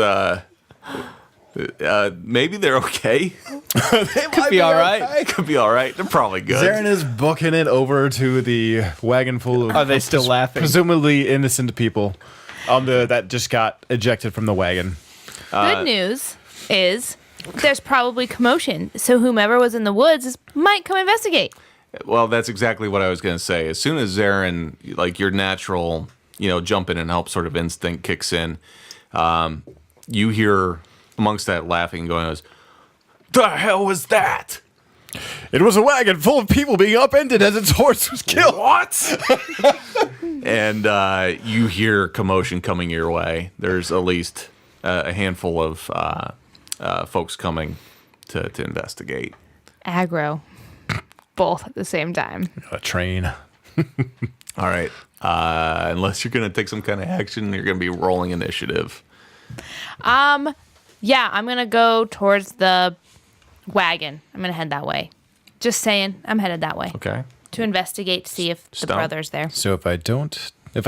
maybe they're okay. Could be all right. Could be all right. They're probably good. Zarin is booking it over to the wagon full of Are they still laughing? presumably innocent people that just got ejected from the wagon. Good news is there's probably commotion, so whomever was in the woods might come investigate. Well, that's exactly what I was going to say. As soon as Zarin, like your natural, jump in and help sort of instinct kicks in, you hear amongst that laughing and going, "The hell was that?" It was a wagon full of people being upended as its horse was killed. What? And you hear commotion coming your way. There's at least a handful of folks coming to investigate. Aggro. Both at the same time. A train. All right. Unless you're going to take some kind of action, you're going to be rolling initiative. Yeah, I'm going to go towards the wagon. I'm going to head that way. Just saying, I'm headed that way. Okay. To investigate, see if the Stone. brother's there. So if I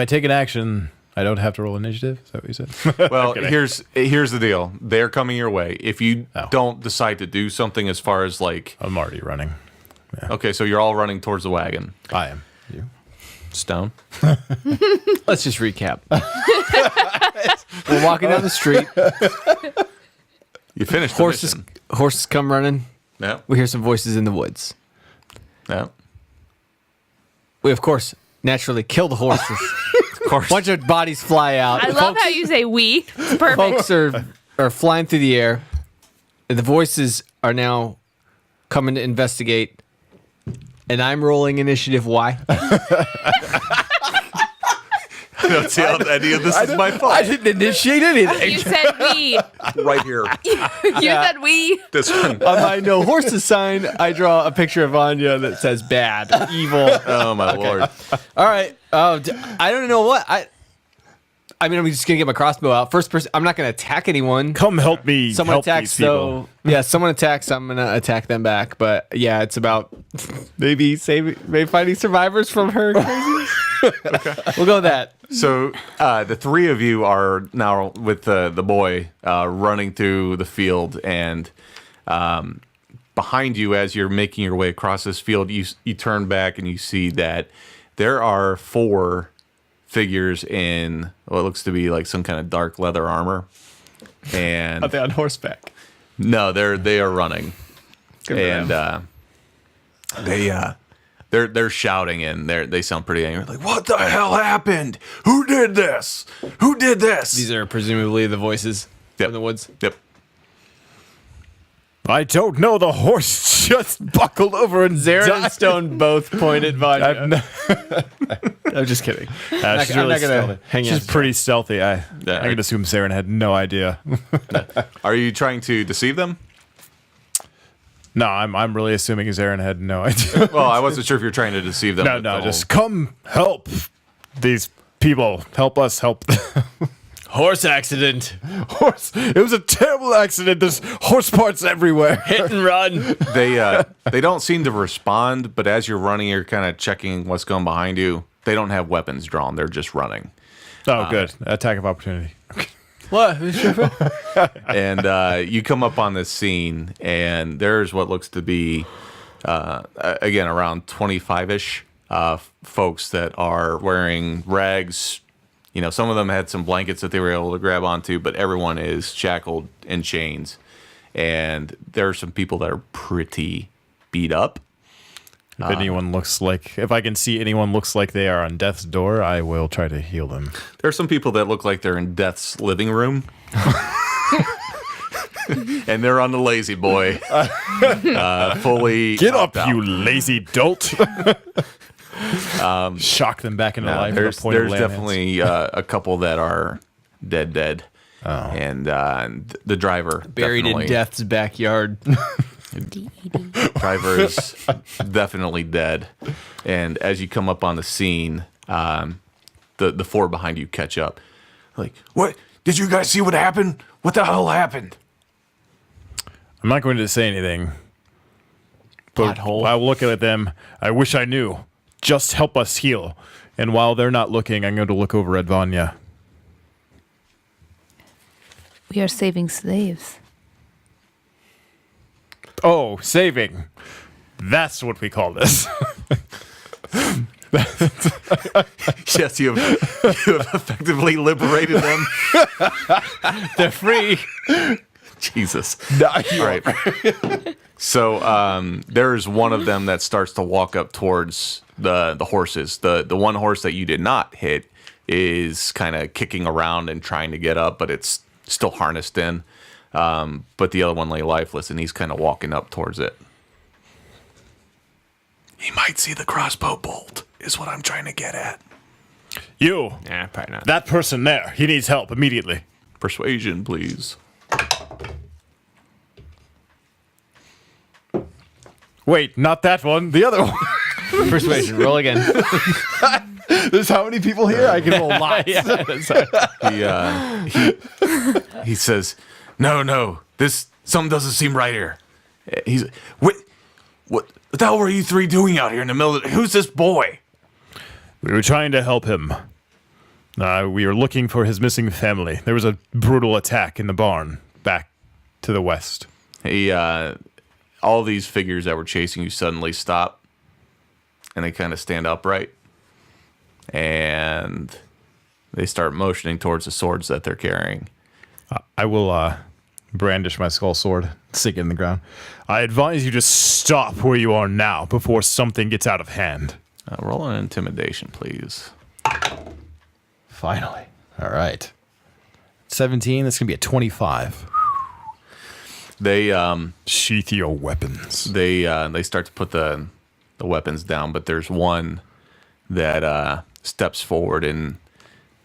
take an action, I don't have to roll initiative? Is that what you said? Well, here's the deal. They're coming your way. If you don't decide to do something as far as like... I'm already running. Yeah. Okay, so you're all running towards the wagon. I am. You? Stone? Let's just recap. We're walking down the street. You finished the mission. Horses come running. Yeah. We hear some voices in the woods. Yeah. We, of course, naturally kill the horses. Of course. Bunch of bodies fly out. I love how you say we. It's perfect. Folks are flying through the air. And the voices are now coming to investigate. And I'm rolling initiative. Why? I don't see how any of this is my fault. I didn't initiate anything. You said we. Right here. You said we. This one. On my no horses sign, I draw a picture of Anya that says bad, evil. Oh, my Lord. All right. I don't know what. I mean, I'm just going to get my crossbow out. First person, I'm not going to attack anyone. Come help me. Someone help attacks, these people. though. Yeah, someone attacks. I'm going to attack them back. But yeah, it's about maybe finding survivors from her craziness. We'll go with that. So the three of you are now with the boy running through the field, and behind you, as you're making your way across this field, you turn back and you see that there are 4 figures in what looks to be like some kind of dark leather armor. And Are they on horseback? no, they are running, Good for and they're shouting and they sound pretty angry. Like, what the hell happened? Who did this? Who did this? These are presumably the voices Yep. in the woods. Yep. I don't know. The horse just buckled over and Zarin died. and Stone both point at Vanya. I'm just kidding. She's I'm really not gonna stealthy. hang She's out. pretty stealthy. I Yeah. can assume Zarin had no idea. Are you trying to deceive them? No, I'm really assuming Zarin had no idea. Well, I wasn't sure if you're trying to deceive them. No, with the no, whole- just come help these people. Help us help them. Horse accident. Horse. It was a terrible accident. There's horse parts everywhere. Hit and run. they don't seem to respond, but as you're running, you're kind of checking what's going behind you. They don't have weapons drawn. They're just running. Oh, good. Attack of opportunity. What? And you come up on this scene, and there's what looks to be, again, around 25-ish folks that are wearing rags. You know, some of them had some blankets that they were able to grab onto, but everyone is shackled in chains. And there are some people that are pretty beat up. If I can see anyone looks like they are on death's door, I will try to heal them. There are some people that look like they're in Death's living room. And they're on the lazy boy. Fully Get topped up, out. you lazy dolt. Shock them back into life. There's with a point of land hits. definitely a couple that are dead. Oh. And the driver Buried definitely, in death's backyard. driver is definitely dead. And as you come up on the scene, the four behind you catch up. Like, what? Did you guys see what happened? What the hell happened? I'm not going to say anything. But I'll look at them. I wish I knew. Just help us heal. And while they're not looking, I'm going to look over at Vanya. We are saving slaves. Oh, saving. That's what we call this. Yes, you have effectively liberated them. They're free. Jesus. All right. So there's one of them that starts to walk up towards the horses. The one horse that you did not hit is kind of kicking around and trying to get up, but it's still harnessed in. But the other one lay lifeless, and he's kind of walking up towards it. He might see the crossbow bolt, is what I'm trying to get at. You. Nah, probably not. That person there. He needs help immediately. Persuasion, please. Wait, not that one. The other one. Persuasion. Roll again. There's how many people here? I can roll lots. He says, no, something doesn't seem right here. He's, what the hell were you three doing out here in the middle of who's this boy? We were trying to help him. We were looking for his missing family. There was a brutal attack in the barn back to the west. All these figures that were chasing you suddenly stop, and they kind of stand upright, and they start motioning towards the swords that they're carrying. I will brandish my skull sword, sink it in the ground. I advise you to stop where you are now before something gets out of hand. Roll an intimidation, please. Finally. All right. 17. That's going to be a 25. They sheath your weapons. They start to put the weapons down, but there's one that steps forward and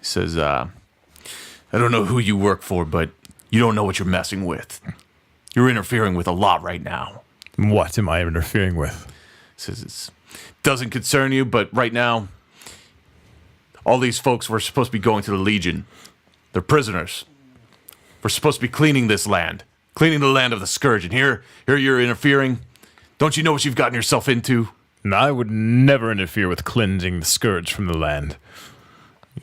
says, I don't know who you work for, but you don't know what you're messing with. You're interfering with a lot right now. What am I interfering with? Says it doesn't concern you, but right now, all these folks were supposed to be going to the Legion. They're prisoners. We're supposed to be cleaning this land. Cleaning the land of the Scourge. And here you're interfering. Don't you know what you've gotten yourself into? No, I would never interfere with cleansing the Scourge from the land.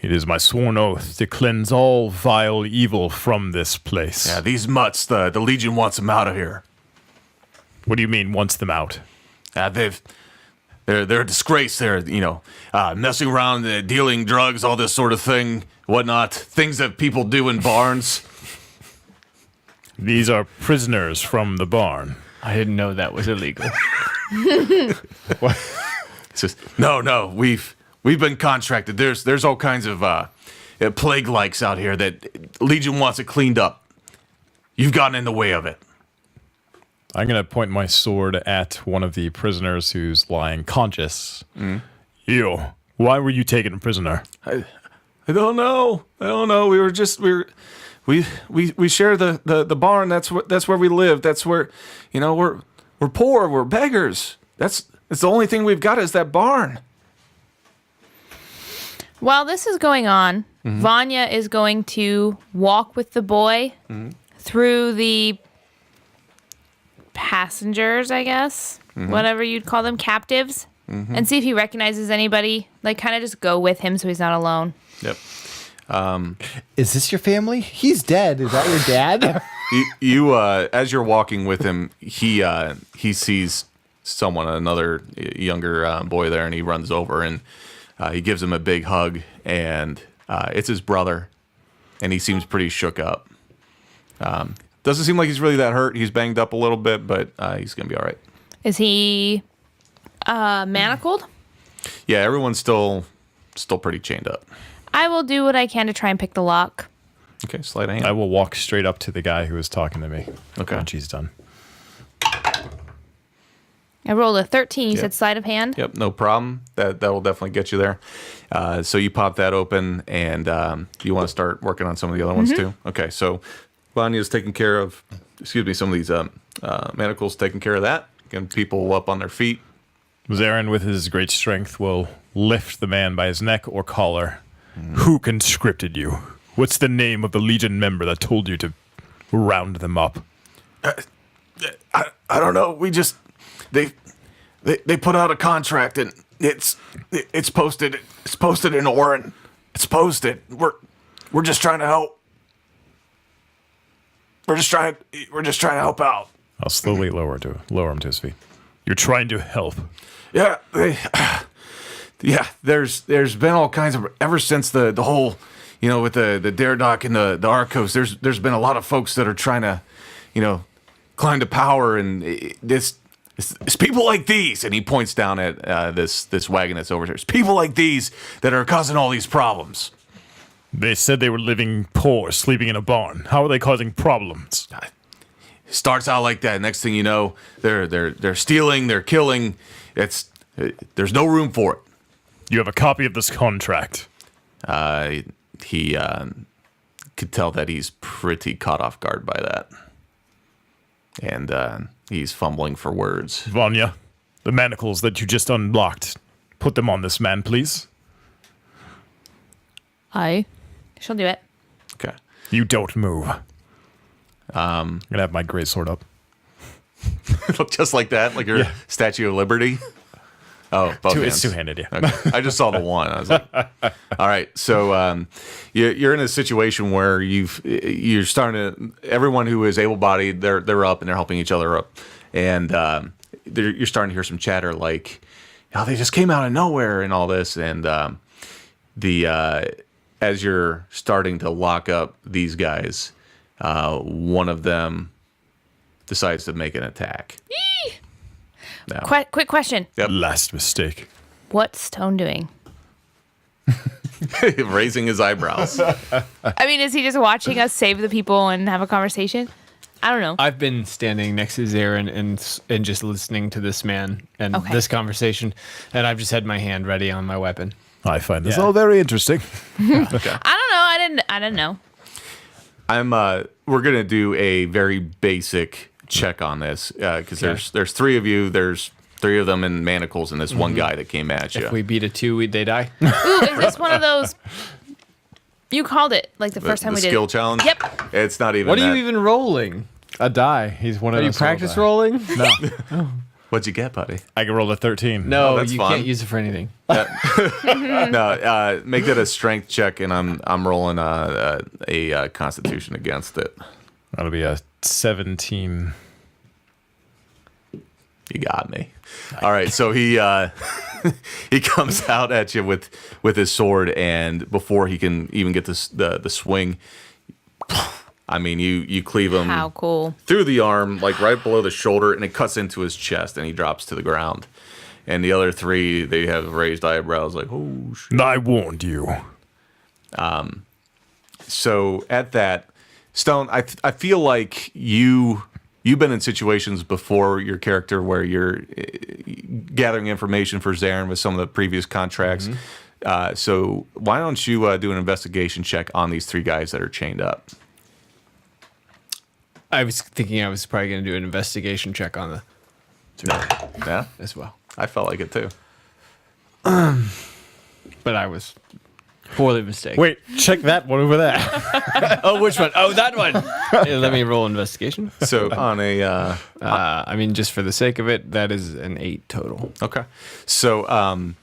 It is my sworn oath to cleanse all vile evil from this place. Yeah, these mutts, the Legion wants them out of here. What do you mean, wants them out? They're a disgrace. They're, messing around, dealing drugs, all this sort of thing, whatnot. Things that people do in barns. These are prisoners from the barn. I didn't know that was illegal. It says, no, we've been contracted. There's all kinds of plague likes out here that Legion wants it cleaned up. You've gotten in the way of it. I'm going to point my sword at one of the prisoners who's lying conscious. You, why were you taken prisoner? I don't know. We share the barn. That's where we live. That's where, we're poor. We're beggars. It's the only thing we've got is that barn. While this is going on, Vanya is going to walk with the boy through the passengers, I guess, whatever you'd call them, captives, and see if he recognizes anybody. Like, kind of just go with him so he's not alone. Yep. Is this your family? He's dead. Is that your dad? You as you're walking with him, he sees someone, another younger boy there, and he runs over and he gives him a big hug, and it's his brother, and he seems pretty shook up. Doesn't seem like he's really that hurt. He's banged up a little bit, but he's gonna be all right. Is he manacled? Yeah, everyone's still pretty chained up. I will do what I can to try and pick the lock. Okay, sleight of hand. I will walk straight up to the guy who was talking to me. Okay. Once he's done. I rolled a 13. You Yep. said sleight of hand? Yep, no problem. That will definitely get you there. So you pop that open, and you want to start working on some of the other ones too? Okay, so Vanya's taking care of, some of these manacles, taking care of that. Getting people up on their feet. Zarin, with his great strength, will lift the man by his neck or collar. Who conscripted you? What's the name of the Legion member that told you to round them up? I don't know. We just they put out a contract, and it's posted. It's posted in Orin. It's posted. We're just trying to help. We're just trying to help out. I'll slowly lower him to his feet. You're trying to help. Yeah, There's been all kinds of, ever since the whole, with the Daredoc and the Arcos. There's been a lot of folks that are trying to, climb to power, and it's people like these. And he points down at this wagon that's over there. It's people like these that are causing all these problems. They said they were living poor, sleeping in a barn. How are they causing problems? Starts out like that. Next thing you know, they're stealing, they're killing. There's no room for it. You have a copy of this contract. He could tell that he's pretty caught off guard by that, and he's fumbling for words. Vanya, the manacles that you just unlocked, put them on this man, please. Aye. She'll do it. Okay. You don't move. I'm gonna have my great sword up. Just like that, like your Statue of Liberty. Oh, both hands. It's two-handed, yeah. Okay. I just saw the one. I was like, all right. So you're in a situation where you're starting to. Everyone who is able-bodied, they're up and they're helping each other up, and you're starting to hear some chatter like, "Oh, they just came out of nowhere" and all this, and as you're starting to lock up these guys, one of them decides to make an attack. No. Quick question. Yep. Last mistake. What's Stone doing? Raising his eyebrows. I mean, is he just watching us save the people and have a conversation? I don't know. I've been standing next to Zarin and just listening to this man and this conversation, and I've just had my hand ready on my weapon. I find this all very interesting. Okay. I don't know. I didn't know. We're gonna do a very basic check on this because there's three of you. There's three of them in manacles, and this one guy that came at you. If we beat a 2, they die. Ooh, is this one of those? You called it like the first time we did. Skill challenge. Yep. It's not even. What are that. you even rolling? A die. He's one of Are you us. practice rolling? No. What'd you get, buddy? I can roll a 13. No, that's you fun. can't use it for anything. No, make that a strength check, and I'm rolling a Constitution against it. That'll be a 17. You got me. All right, so he he comes out at you with his sword, and before he can even get the swing, I mean, you cleave him How cool. through the arm, like right below the shoulder, and it cuts into his chest, and he drops to the ground. And the other three, they have raised eyebrows, like, oh shit. I warned you. So at that, Stone, I feel like you've been in situations before your character where you're gathering information for Zarin with some of the previous contracts. So why don't you do an investigation check on these three guys that are chained up? I was thinking I was probably going to do an investigation check on the Yeah, as well, I felt like it too. but I was poorly mistaken. Wait, check that one over there. Oh, which one? Oh, that one. Hey, let me roll investigation. So on a I mean, just for the sake of it, that is an 8 total. okay, so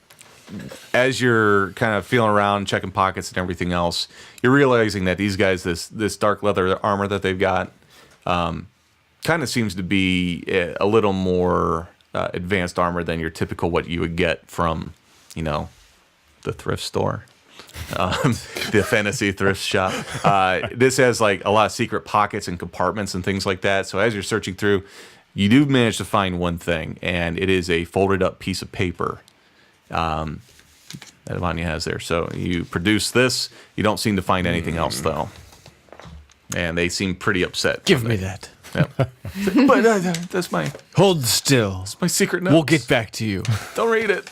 as you're kind of feeling around, checking pockets and everything else, you're realizing that these guys, this dark leather armor that they've got, kind of seems to be a little more advanced armor than your typical what you would get from, the thrift store. The fantasy thrift shop. This has like a lot of secret pockets and compartments and things like that. So as you're searching through, you do manage to find one thing, and it is a folded up piece of paper that Vanya has there. So you produce this. You don't seem to find anything else though, and they seem pretty upset. Give me that. Yep. But that's my Hold still. secret note. We'll get back to you. Don't read it.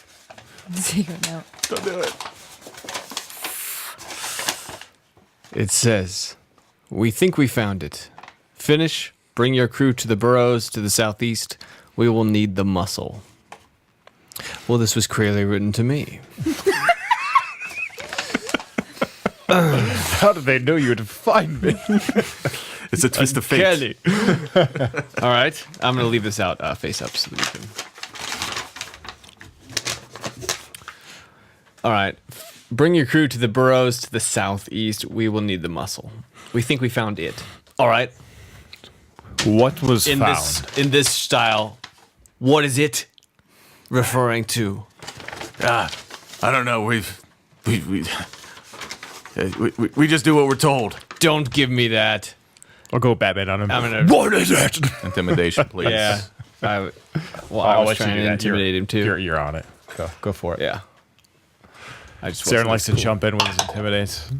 Secret note. Don't do it. It says, "We think we found it. Finish. Bring your crew to the burrows to the southeast. We will need the muscle." Well, this was clearly written to me. How did they know you would find me? It's a twist of fate. Kelly. All right. I'm going to leave this out face up so that you can. All right. Bring your crew to the burrows to the southeast. We will need the muscle. We think we found it. All right. What was In found? this style, what is it referring to? I don't know. We just do what we're told. Don't give me that. I'll go Batman on him. I'm gonna. What is it? Intimidation, please. Yeah. I I'll was let you trying do to that. intimidate him too. You're on it. Go for it. Yeah. I just Saren wasn't likes as to jump in with his intimidates.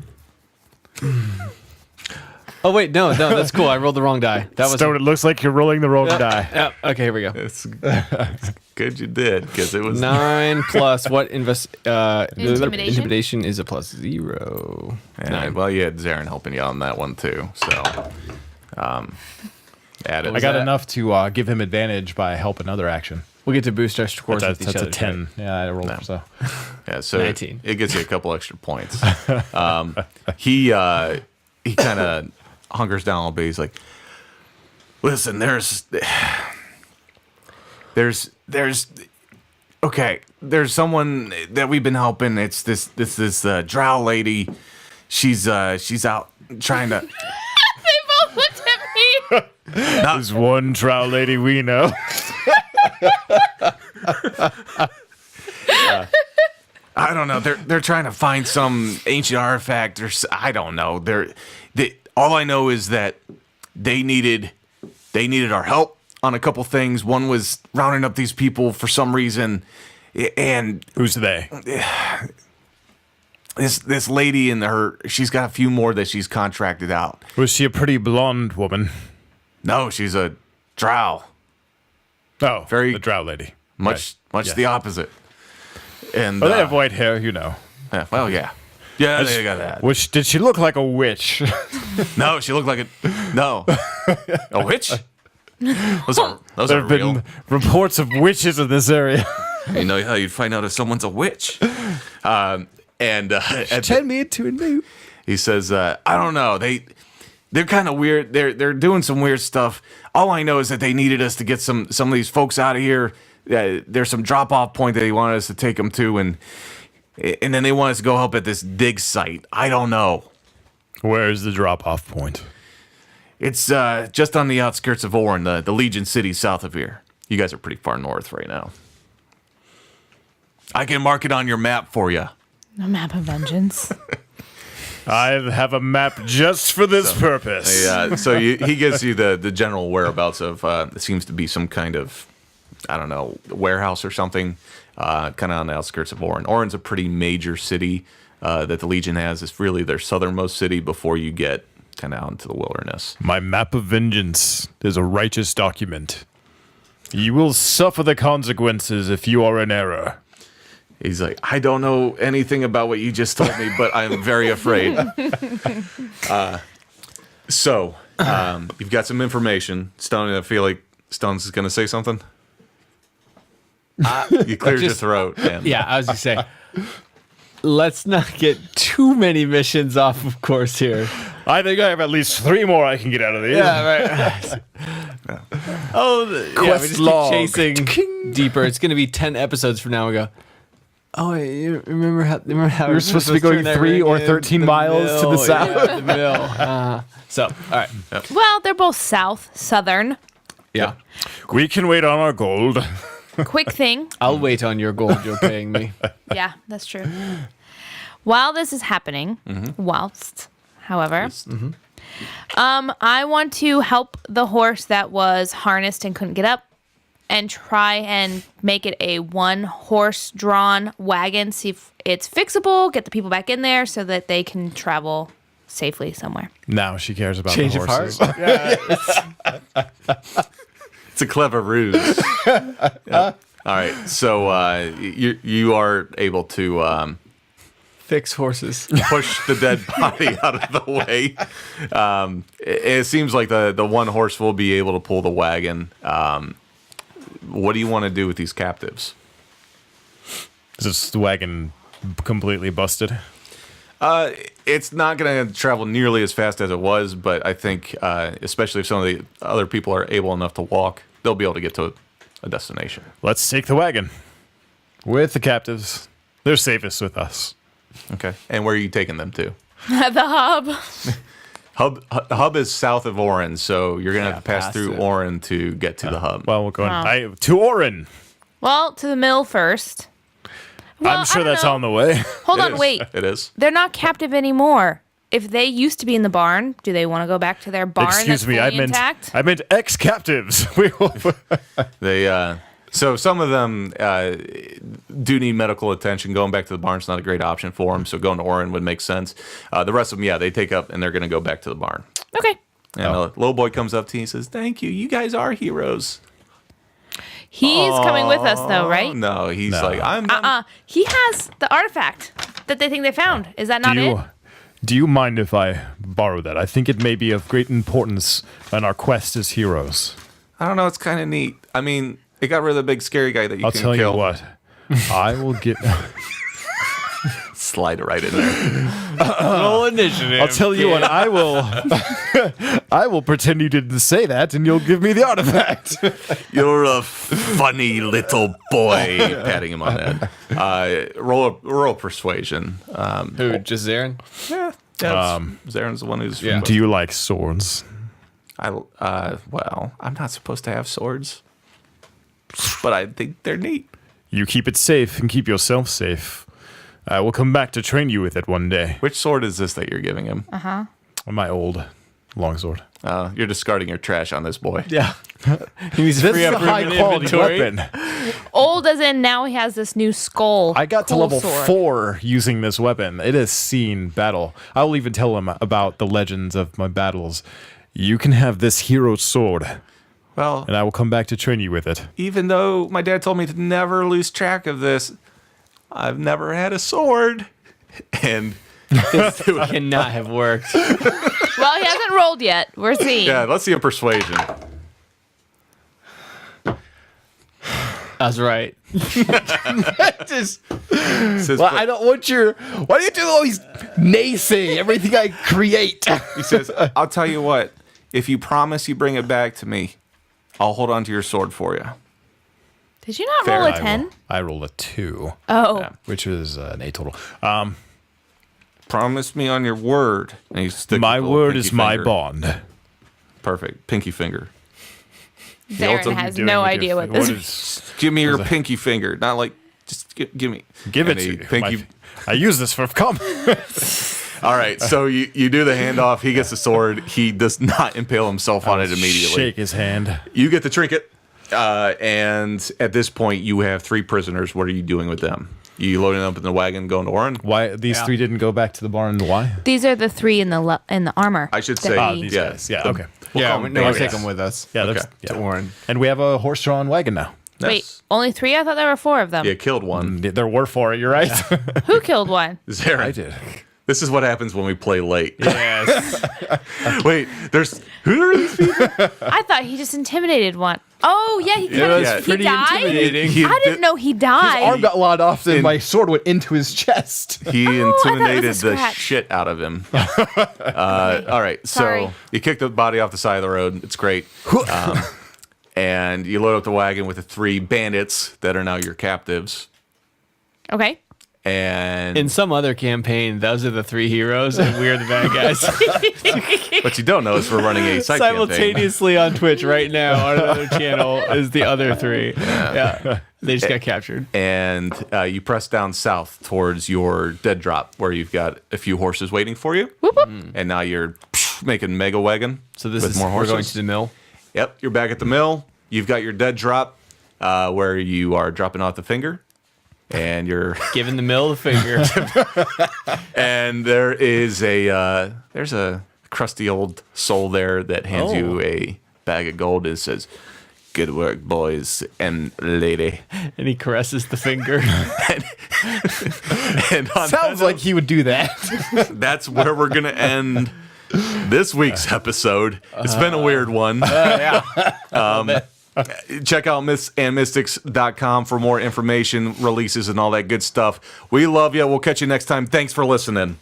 Oh wait, no, that's cool. I rolled the wrong die. That was. Stone, it looks like you're rolling the wrong die. Yeah. Okay, here we go. It's good you did, because it was 9 plus what Intimidation? Intimidation is a +0. Yeah, 9. well, you had Zarin helping you on that one too. So, add it. I got that? enough to give him advantage by help another action. We'll get to boost our scores with each That's other. a 10. Yeah, I rolled so. Yeah, so 19. it gets you a couple extra points. He kind of hunkers down a little bit. He's like, "Listen, there's someone that we've been helping. It's this drow lady. She's out trying to." They both looked at me. There's one drow lady we know. I don't know. They're trying to find some ancient artifact, or I don't know. All I know is that they needed our help on a couple things. One was rounding up these people for some reason, and Who's they? this lady and she's got a few more that she's contracted out. Was she a pretty blonde woman? No, she's a drow. Oh, Very- the drow lady. Much Yes. the opposite. And Oh, they have white hair, you know. yeah, well, yeah, they got that. Which did she look like a witch? No, she looked like a witch. Those are There have real. been reports of witches in this area. You know how you'd find out if someone's a witch. At me into a new. he says, "I don't know. They're kind of weird. They're doing some weird stuff. All I know is that they needed us to get some of these folks out of here. There's some drop off point that they wanted us to take them to, and then they want us to go help at this dig site. I don't know. Where's the drop-off point? It's just on the outskirts of Orin, the Legion city south of here. You guys are pretty far north right now. I can mark it on your map for you." A map of vengeance. I have a map just for this purpose. Yeah, so he gives you the general whereabouts of it seems to be some kind of, I don't know, warehouse or something, kind of on the outskirts of Orin. Orin's a pretty major city that the Legion has. It's really their southernmost city before you get kind of out into the wilderness. My map of vengeance is a righteous document. You will suffer the consequences if you are in error. He's like, "I don't know anything about what you just told me, but I'm very afraid." So you've got some information. Stone, I feel like Stone's going to say something. You cleared your throat. And Yeah, I was just saying. Let's not get too many missions off of course here. I think I have at least 3 more I can get out of these. Right. Oh, we just keep log. chasing deeper. It's going to be 10 episodes from now. We go. Oh, wait, you remember how You're supposed to be going 3 or 13 miles to the south. Yeah, the mill. So, all right. Well, they're both southern. Yeah. We can wait on our gold. Quick thing. I'll wait on your gold you're paying me. Yeah, that's true. While this is happening, however, I want to help the horse that was harnessed and couldn't get up and try and make it a one horse drawn wagon, see if it's fixable, get the people back in there so that they can travel safely somewhere. Now she cares about Change the of horses. heart? It's a clever ruse. Yep. All right, so you are able to Fix horses. push the dead body out of the way. It seems like the one horse will be able to pull the wagon. What do you want to do with these captives? Is this wagon completely busted? It's not going to travel nearly as fast as it was, but I think, especially if some of the other people are able enough to walk, they'll be able to get to a destination. Let's take the wagon with the captives. They're safest with us. Okay. And where are you taking them to? The hub. Hub is south of Orin, so you're going to have to pass past through it. Orin to get to the hub. Well, we're going Wow. to Orin. Well, to the mill first. Well, I'm sure I don't that's know. on the way. Hold It on, is. wait. It is. They're not captive anymore. If they used to be in the barn, do they want to go back to their barn Excuse that's me, fully intact? I meant ex-captives. We will. They so some of them do need medical attention. Going back to the barn's not a great option for them, so going to Orin would make sense. The rest of them, yeah, they take up and they're going to go back to the barn. Okay. And the little boy comes up to you and says, "Thank you. You guys are heroes." He's coming with us, though, right? No, he's like, I'm He has the artifact that they think they found. Is that not it? Do you mind if I borrow that? I think it may be of great importance in our quest as heroes. I don't know. It's kind of neat. I mean, it got rid of the big scary guy that you I'll can tell kill. you what. I will get. Slide it right in there. Roll initiative. I'll tell you what. I will. I will pretend you didn't say that, and you'll give me the artifact. You're a funny little boy. Patting him on the head. Roll persuasion. Who? Just Zarin? Yeah. Zaren's the one who's. Yeah. Do you like swords? Well, I'm not supposed to have swords, but I think they're neat. You keep it safe and keep yourself safe. I will come back to train you with it one day. Which sword is this that you're giving him? My old longsword. You're discarding your trash on this boy. Yeah. He needs This free is a up room high in quality inventory. weapon. Old as in now he has this new skull. I got to cool level sword. 4 using this weapon. It has seen battle. I will even tell him about the legends of my battles. You can have this hero sword, Well, and I will come back to train you with it. even though my dad told me to never lose track of this, I've never had a sword. And This cannot have worked. Well, he hasn't rolled yet. We're seeing. yeah, let's see a persuasion. That's right. Just, Says, well, I don't want your. Why do you do always naysay everything I create? he says, I'll tell you what, if you promise you bring it back to me, I'll hold on to your sword for you. Did you not Fair. roll a 10? I rolled a 2, Oh. which is an 8 total. Promise me on your word. And he sticks My his little word pinky is my finger. bond. Perfect. Pinky finger. Darren ultimate has Doing no with idea your- what this is. is. Give me your pinky finger. Not like, just give me. Give it And to he you. Pinky. I use this for come. All right, so you do the handoff. He gets the sword. He does not impale himself on it immediately. Shake his hand. You get the trinket. And at this point, you have 3 prisoners. What are you doing with them? You loading them up in the wagon, going to Orin? Why these 3 didn't go back to the barn? Why? These are the 3 in the armor. I should that say, we- These yeah. guys. Yeah. Okay. Yeah, call them no, we'll bandits. take them with us. Yeah. Okay. To Warren. And we have a horse-drawn wagon now. Wait, Yes. only 3? I thought there were 4 of them. You killed one. There were 4. You're right. Who killed one? Zarin. I did. This is what happens when we play late. Yes. Wait, who are these people? I thought he just intimidated one. Oh, yeah, he kind was of pretty died? intimidating. I didn't know he died. Arm got lawed off, and my sword went into his chest. He thought it was a intimidated the scratch. shit out of him. All right, Sorry. so you kick the body off the side of the road. It's great. And you load up the wagon with the 3 bandits that are now your captives. Okay. And In some other campaign, those are the 3 heroes, and we're the bad guys. what you don't know is we're running a side campaign. Simultaneously on Twitch right now on another channel is the other 3. Yeah. They just got captured. And you press down south towards your dead drop, where you've got a few horses waiting for you. Whoop, whoop. And now you're making mega wagon. So this with is more we're horses. going to the mill. Yep, you're back at the mill. You've got your dead drop, where you are dropping off the finger, and you're Giving the mill the finger. and there's a crusty old soul there that hands you a bag of gold and says, "Good work, boys and lady." And he caresses the finger. And on Sounds that like he would do that. note, that's where we're going to end this week's episode. It's been a weird one. Check out mythsandmystics.com for more information, releases, and all that good stuff. We love you. We'll catch you next time. Thanks for listening.